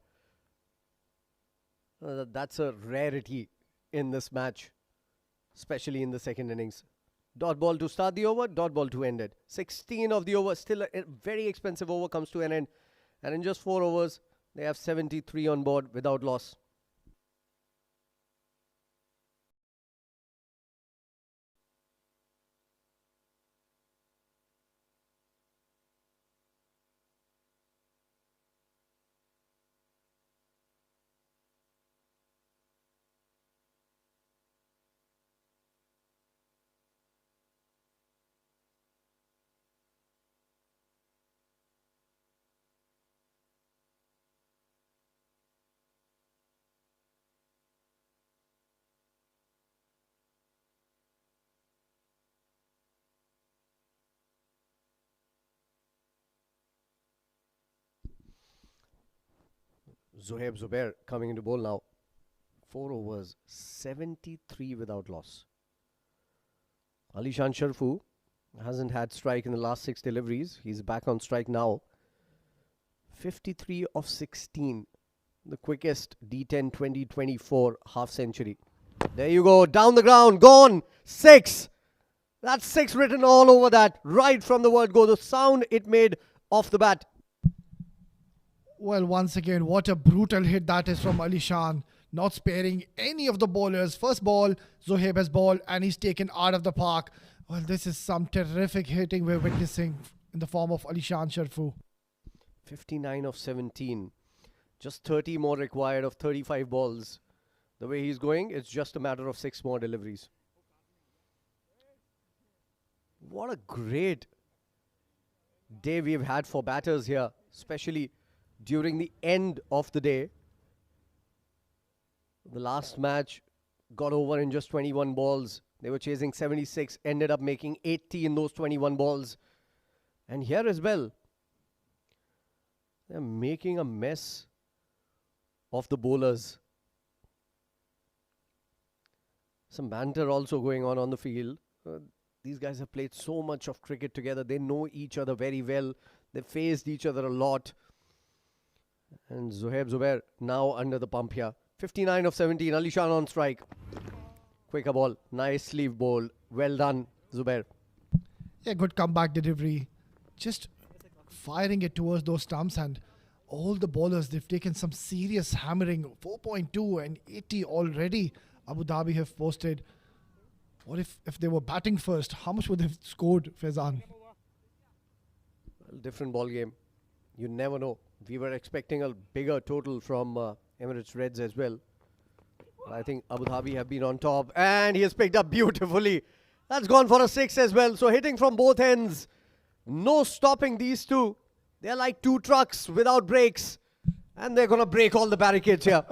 That's a rarity in this match, especially in the second innings. Dot ball to start the over, dot ball to end it. 16 of the over, still a very expensive over comes to an end. And in just 4 overs, they have 73 on board without loss. Zohaib Zubair coming into bowl now. 4 overs, 73 without loss. Alishan Sharfu hasn't had strike in the last 6 deliveries. He's back on strike now. 53 of 16. The quickest D10 2024 half century. There you go. Down the ground. Gone. 6. That's 6 written all over that. Right from the word go. The sound it made off the bat. Well, once again, what a brutal hit that is from Alishan. Not sparing any of the bowlers. First ball, Zohaib has ball and he's taken out of the park. Well, this is some terrific hitting we're witnessing in the form of Alishan Sharfu. 59 of 17. Just 30 more required of 35 balls. The way he's going, it's just a matter of 6 more deliveries. What a great day we've had for batters here, especially during the end of the day. The last match got over in just 21 balls. They were chasing 76, ended up making 80 in those 21 balls. And here as well, they're making a mess of the bowlers. Some banter also going on the field. These guys have played so much of cricket together. They know each other very well. They've faced each other a lot. And Zohaib Zubair now under the pump here. 59 of 17. Alishan on strike. Quicker ball. Nice sleeve ball. Well done, Zubair. Yeah, good comeback delivery. Just firing it towards those stumps, and all the bowlers, they've taken some serious hammering. 4.2 and 80 already. Abu Dhabi have posted. What if they were batting first? How much would they have scored, Faizan? Well, different ball game. You never know. We were expecting a bigger total from Emirates Reds as well. But I think Abu Dhabi have been on top. And he has picked up beautifully. That's gone for a 6 as well. So hitting from both ends. No stopping these two. They're like 2 trucks without brakes. And they're going to break all the barricades here.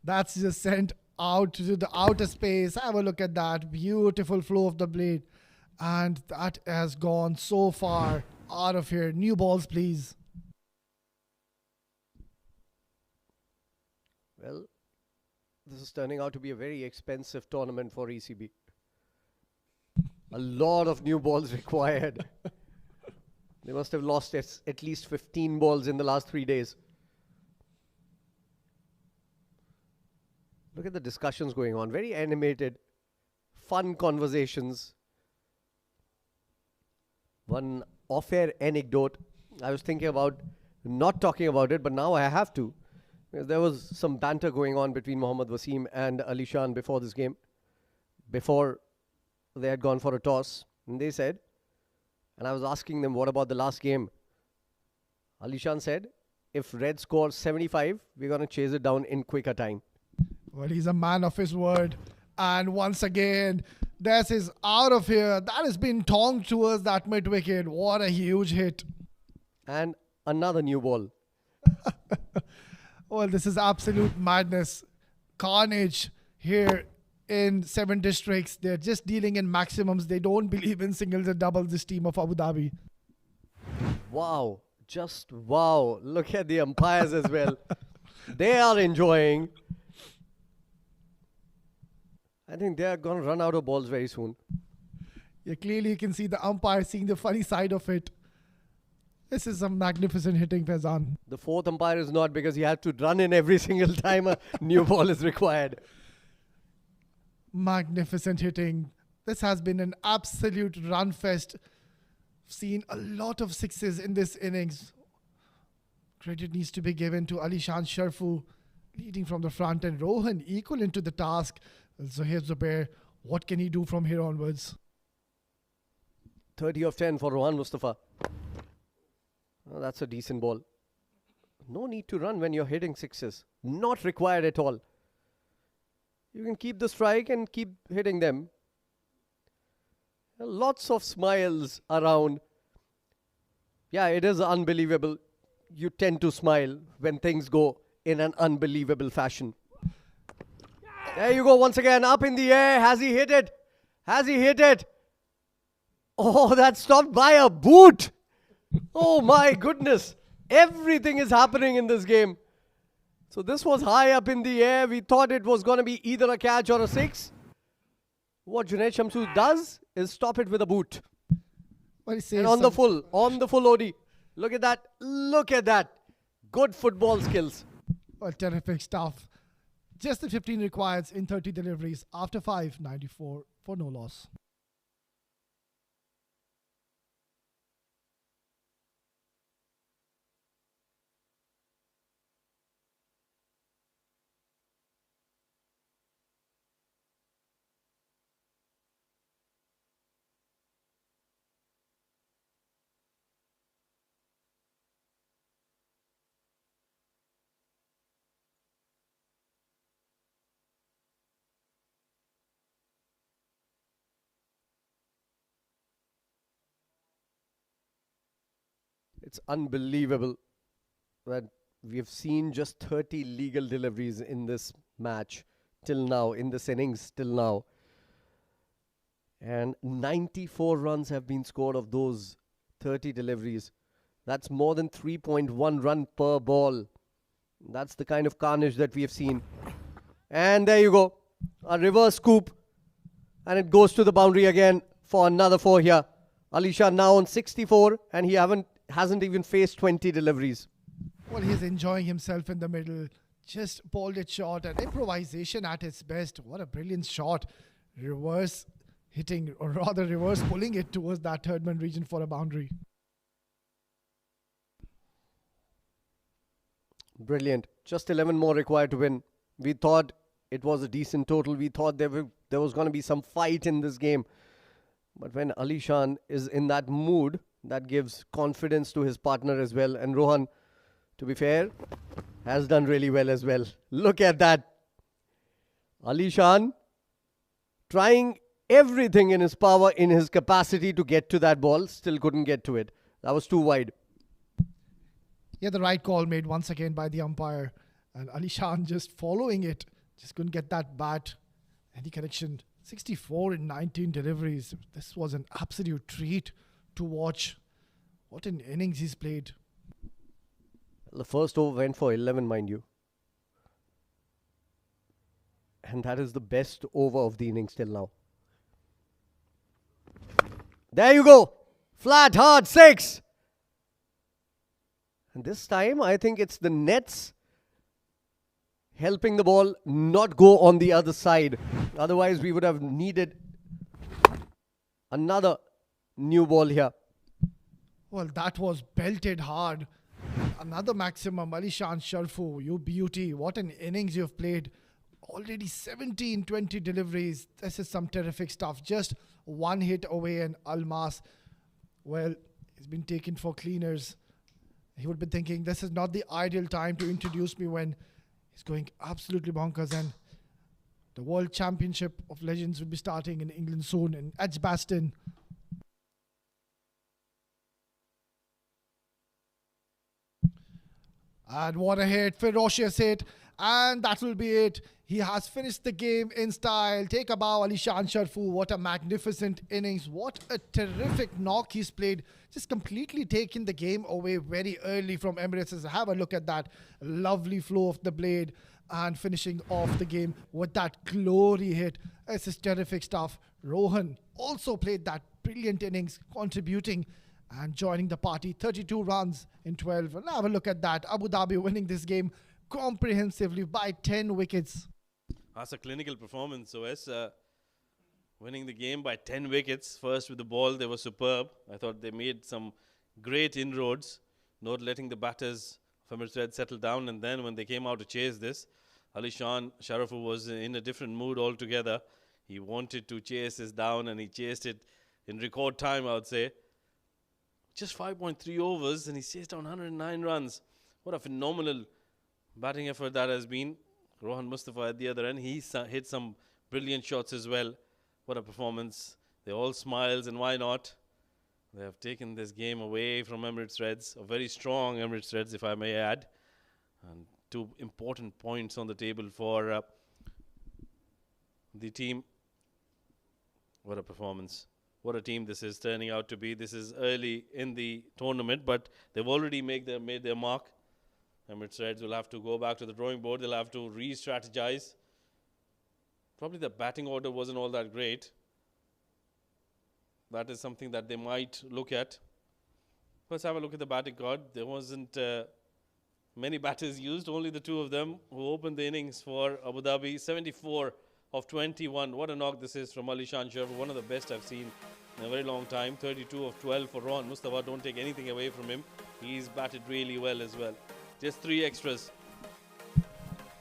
That's just sent out to the outer space. Have a look at that. Beautiful flow of the blade. And that has gone so far out of here. New balls, please. Well, this is turning out to be a very expensive tournament for ECB. A lot of new balls required. They must have lost at least 15 balls in the last 3 days. Look at the discussions going on. Very animated, fun conversations. One off-air anecdote. I was thinking about not talking about it, but now I have to. There was some banter going on between Mohammad Wasim and Alishan before this game. Before they had gone for a toss. And they said, and I was asking them, what about the last game? Alishan said, if Red scores 75, we're going to chase it down in quicker time. Well, he's a man of his word. And once again, this is out of here. That has been tonged towards that mid-wicket. What a huge hit. And another new ball. Well, this is absolute madness. Carnage here in 7 districts. They're just dealing in maximums. They don't believe in singles and doubles, this team of Abu Dhabi. Wow. Just wow. Look at the umpires as well. They are enjoying. I think they are going to run out of balls very soon. Yeah, clearly you can see the umpire seeing the funny side of it. This is some magnificent hitting, Faizan. The fourth umpire is not, because he had to run in every single time a new ball is required. Magnificent hitting. This has been an absolute run fest. Seen a lot of sixes in this innings. Credit needs to be given to Alishan Sharfu, leading from the front, and Rohan equal into the task. Zohair Zubair, what can he do from here onwards? 30 of 10 for Rohan Mustafa. Oh, that's a decent ball. No need to run when you're hitting sixes. Not required at all. You can keep the strike and keep hitting them. Lots of smiles around. Yeah, it is unbelievable. You tend to smile when things go in an unbelievable fashion. There you go once again, up in the air. Has he hit it? Has he hit it? Oh, that's stopped by a boot. Oh my goodness. Everything is happening in this game. So this was high up in the air. We thought it was going to be either a catch or a six. What Junaid Shamsu does is stop it with a boot. Well, And on the full OD. Look at that. Look at that. Good football skills. Well, terrific stuff. Just the 15 required in 30 deliveries after 5, 94 for no loss. It's unbelievable that we've seen just 30 legal deliveries in this match till now, in this innings till now. And 94 runs have been scored of those 30 deliveries. That's more than 3.1 run per ball. That's the kind of carnage that we have seen. And there you go. A reverse scoop. And it goes to the boundary again for another 4 here. Alishan now on 64, and he hasn't even faced 20 deliveries. Well, he's enjoying himself in the middle. Just bowled it short, and improvisation at its best. What a brilliant shot. Reverse hitting, or rather reverse pulling it towards that third man region for a boundary. Brilliant. Just 11 more required to win. We thought it was a decent total. We thought there was going to be some fight in this game. But when Alishan is in that mood, that gives confidence to his partner as well. And Rohan, to be fair, has done really well as well. Look at that. Alishan trying everything in his power, in his capacity to get to that ball. Still couldn't get to it. That was too wide. Yeah, the right call made once again by the umpire. And Alishan just following it. Just couldn't get that bat. Any connection. 64 in 19 deliveries. This was an absolute treat to watch. What an innings he's played. The first over went for 11, mind you. And that is the best over of the innings till now. There you go. Flat, hard, 6. And this time, I think it's the nets helping the ball not go on the other side. Otherwise, we would have needed another new ball here. Well, that was belted hard. another maximum. Alishan Sharfu, you beauty. What an innings you've played. Already 17-20 deliveries. This is some terrific stuff. Just one hit away, and Almas, well, he's been taken for cleaners. He would be thinking this is not the ideal time to introduce me when he's going absolutely bonkers, and the World Championship of Legends will be starting in England soon in Edgbaston. And what a hit, ferocious hit. And that will be it. He has finished the game in style. Take a bow, Alishan Sharfu. What a magnificent innings. What a terrific knock he's played. Just completely taking the game away very early from Emirates. Have a look at that lovely flow of the blade and finishing off the game with that glory hit. This is terrific stuff. Rohan also played that brilliant innings, contributing and joining the party. 32 runs in 12. And have a look at that. Abu Dhabi winning this game comprehensively by 10 wickets. That's a clinical performance, OS. Winning the game by 10 wickets. First with the ball, they were superb. I thought they made some great inroads, not letting the batters of Emirates Reds settle down. And then when they came out to chase this, Alishan Sharafu was in a different mood altogether. He wanted to chase this down, and he chased it in record time, I would say. Just 5.3 overs, and he chased down 109 runs. What a phenomenal batting effort that has been. Rohan Mustafa at the other end, he hit some brilliant shots as well. What a performance. They're all smiles, and why not? They have taken this game away from Emirates Reds, a very strong Emirates Reds, if I may add. And 2 important points on the table for the team. What a performance. What a team this is turning out to be. This is early in the tournament, but they've already made their mark. Emirates Reds will have to go back to the drawing board. They'll have to re-strategize. Probably the batting order wasn't all that great. That is something that they might look at. Let's have a look at the batting card. There wasn't many batters used, only the 2 of them who opened the innings for Abu Dhabi. 74 of 21. What a knock this is from Alishan Sharfu, one of the best I've seen in a very long time. 32 of 12 for Rohan Mustafa. Don't take anything away from him. He's batted really well as well. Just 3 extras.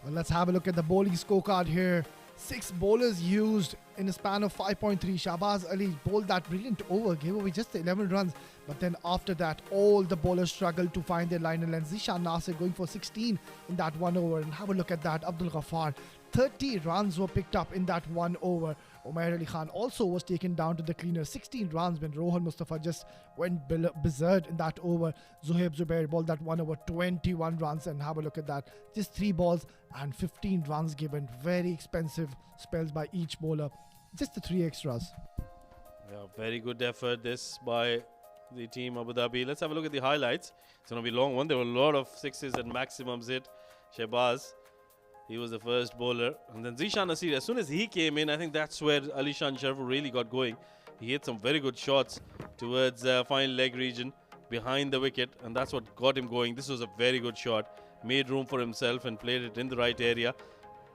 Well, let's have a look at the bowling scorecard here. 6 bowlers used in a span of 5.3. Shahbaz Ali bowled that brilliant over, gave away just 11 runs. But then after that, all the bowlers struggled to find their line and length. Zishan Nasir going for 16 in that 1 over. And have a look at that. Abdul Ghaffar, 30 runs were picked up in that 1 over. Umair Ali Khan also was taken down to the cleaner. 16 runs when Rohan Mustafa just went berserk in that over. Zuhaib Zubair bowled that 1 over, 21 runs. And have a look at that. Just 3 balls and 15 runs given. Very expensive spells by each bowler. Just the 3 extras. Yeah, very good effort this by the team Abu Dhabi. Let's have a look at the highlights. It's going to be a long one. There were a lot of 6s and maximums hit. Shahbaz, he was the first bowler. And then Zishan Nasir, as soon as he came in, I think that's where Alishan Sharfu really got going. He hit some very good shots towards final leg region behind the wicket, and that's what got him going. This was a very good shot. Made room for himself and played it in the right area.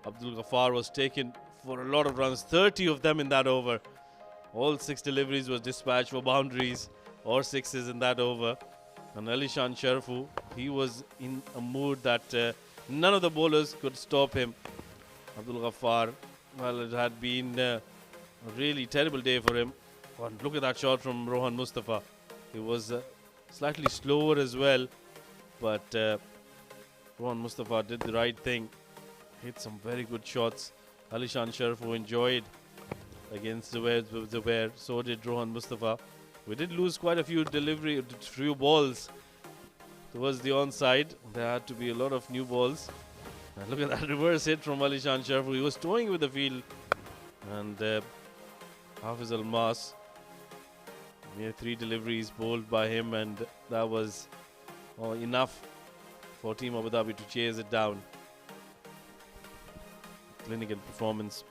Abdul Ghaffar was taken for a lot of runs, 30 of them in that over. All 6 deliveries was dispatched for boundaries or 6s in that over. And Alishan Sharfu, he was in a mood that none of the bowlers could stop him. Abdul Ghaffar, well, it had been a really terrible day for him. And look at that shot from Rohan Mustafa. He was slightly slower as well, but Rohan Mustafa did the right thing. Hit some very good shots. Alishan Sharfu enjoyed against Zubair. So did Rohan Mustafa. We did lose quite a few balls towards the onside. There had to be a lot of new balls. And look at that reverse hit from Alishan Sharfu. He was toying with the field. And Hafiz Almas, mere 3 deliveries bowled by him, and that was enough for Team Abu Dhabi to chase it down. Clinical performance.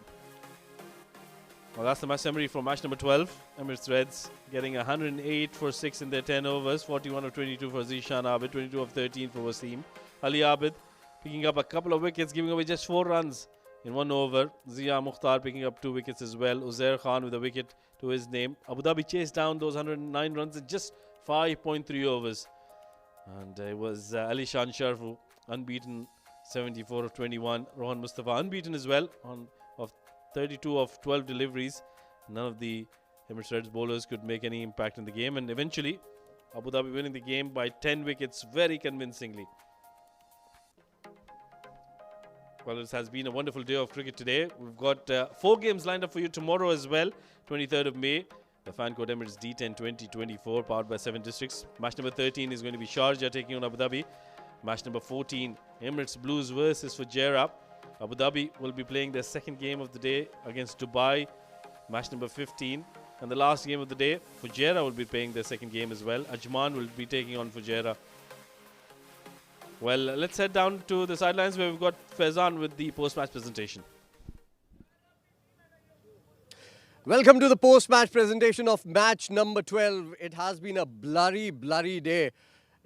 Well, that's the match summary for match number 12. Emirates Reds getting 108 for 6 in their 10 overs. 41 of 22 for Zishan Abid. 22 of 13 for Wasim. Ali Abid picking up a couple of wickets, giving away just 4 runs in 1 over. Zia Mukhtar picking up 2 wickets as well. Uzair Khan with a wicket to his name. Abu Dhabi chased down those 109 runs in just 5.3 overs. And it was Alishan Sharfu, unbeaten, 74 of 21. Rohan Mustafa, unbeaten as well, of 32 of 12 deliveries. None of the Emirates Reds bowlers could make any impact in the game. And eventually, Abu Dhabi winning the game by 10 wickets very convincingly. Well, it has been a wonderful day of cricket today. We've got 4 games lined up for you tomorrow as well. 23rd of May, the fan code Emirates D10 2024, powered by 7 districts. Match number 13 is going to be Sharjah taking on Abu Dhabi. Match number 14, Emirates Blues versus Fujairah. Abu Dhabi will be playing their second game of the day against Dubai. Match number 15. And the last game of the day, Fujairah will be playing their second game as well. Ajman will be taking on Fujairah. Well, let's head down to the sidelines where we've got Faizan with the post-match presentation. Welcome to the post-match presentation of match number 12. It has been a blurry day,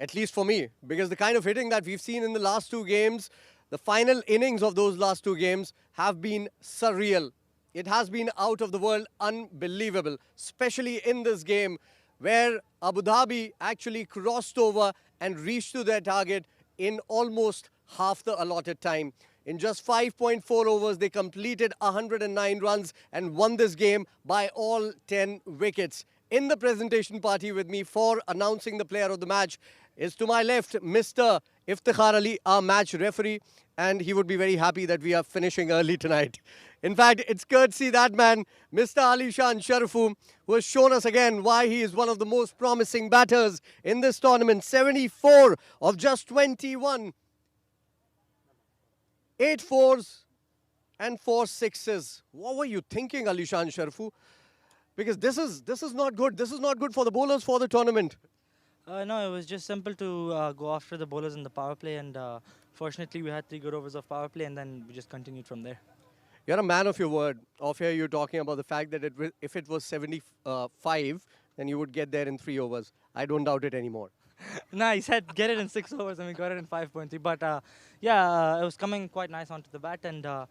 at least for me, because the kind of hitting that we've seen in the last 2 games, the final innings of those last 2 games have been surreal. It has been out of the world, unbelievable, especially in this game where Abu Dhabi actually crossed over and reached to their target in almost half the allotted time. In just 5.4 overs, they completed 109 runs and won this game by all 10 wickets. In the presentation party with me for announcing the player of the match is to my left, Mr. Iftikhar Ali, our match referee, and he would be very happy that we are finishing early tonight. In fact, it's courtesy that man, Mr. Alishan Sharfu, who has shown us again why he is one of the most promising batters in this tournament. 74 of just 21. 8 fours and 4 sixes. What were you thinking, Alishan Sharfu? Because this is not good. This is not good for the bowlers for the tournament. No, it was just simple to go after the bowlers in the power play, and fortunately we had 3 good overs of power play, and then we just continued from there. You're a man of your word. Off here, you're talking about the fact that if it was 75, then you would get there in 3 overs. I don't doubt it anymore. Nah, he said get it in 6 overs, and we got it in 5.3. But yeah, it was coming quite nice onto the bat, and I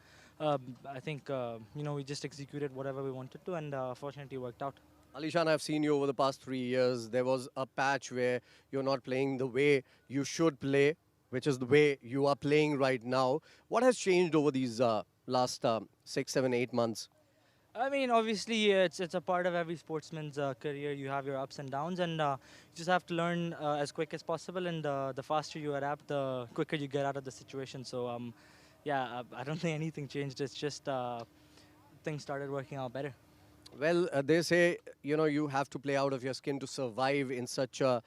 think we just executed whatever we wanted to, and fortunately it worked out. Alishan, I've seen you over the past 3 years. There was a patch where you're not playing the way you should play, which is the way you are playing right now. What has changed over these last 6, 7, 8 months? I mean, obviously, it's a part of every sportsman's career. You have your ups and downs, and you just have to learn as quick as possible. And the faster you adapt, the quicker you get out of the situation. So, yeah, I don't think anything changed. It's just things started working out better. Well, they say, you have to play out of your skin to survive in such a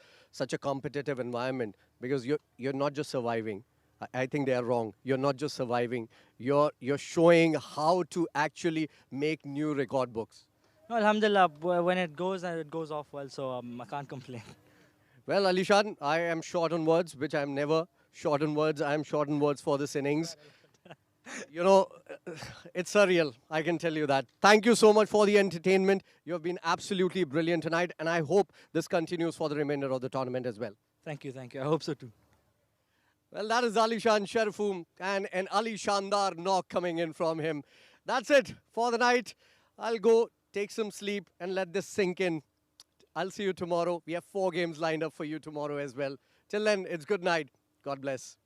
competitive environment, because you're not just surviving. I think they are wrong. You're not just surviving. You're showing how to actually make new record books. No, alhamdulillah, when it goes off well, so I can't complain. Well, Alishan, I am short on words, which I'm never short on words. I am short on words for this innings. It's surreal, I can tell you that. Thank you so much for the entertainment. You have been absolutely brilliant tonight, and I hope this continues for the remainder of the tournament as well. Thank you. I hope so too. Well, that is Alishan Sharfu, and an Ali Shandar knock coming in from him. That's it for the night. I'll go take some sleep and let this sink in. I'll see you tomorrow. We have 4 games lined up for you tomorrow as well. Till then, it's good night. God bless.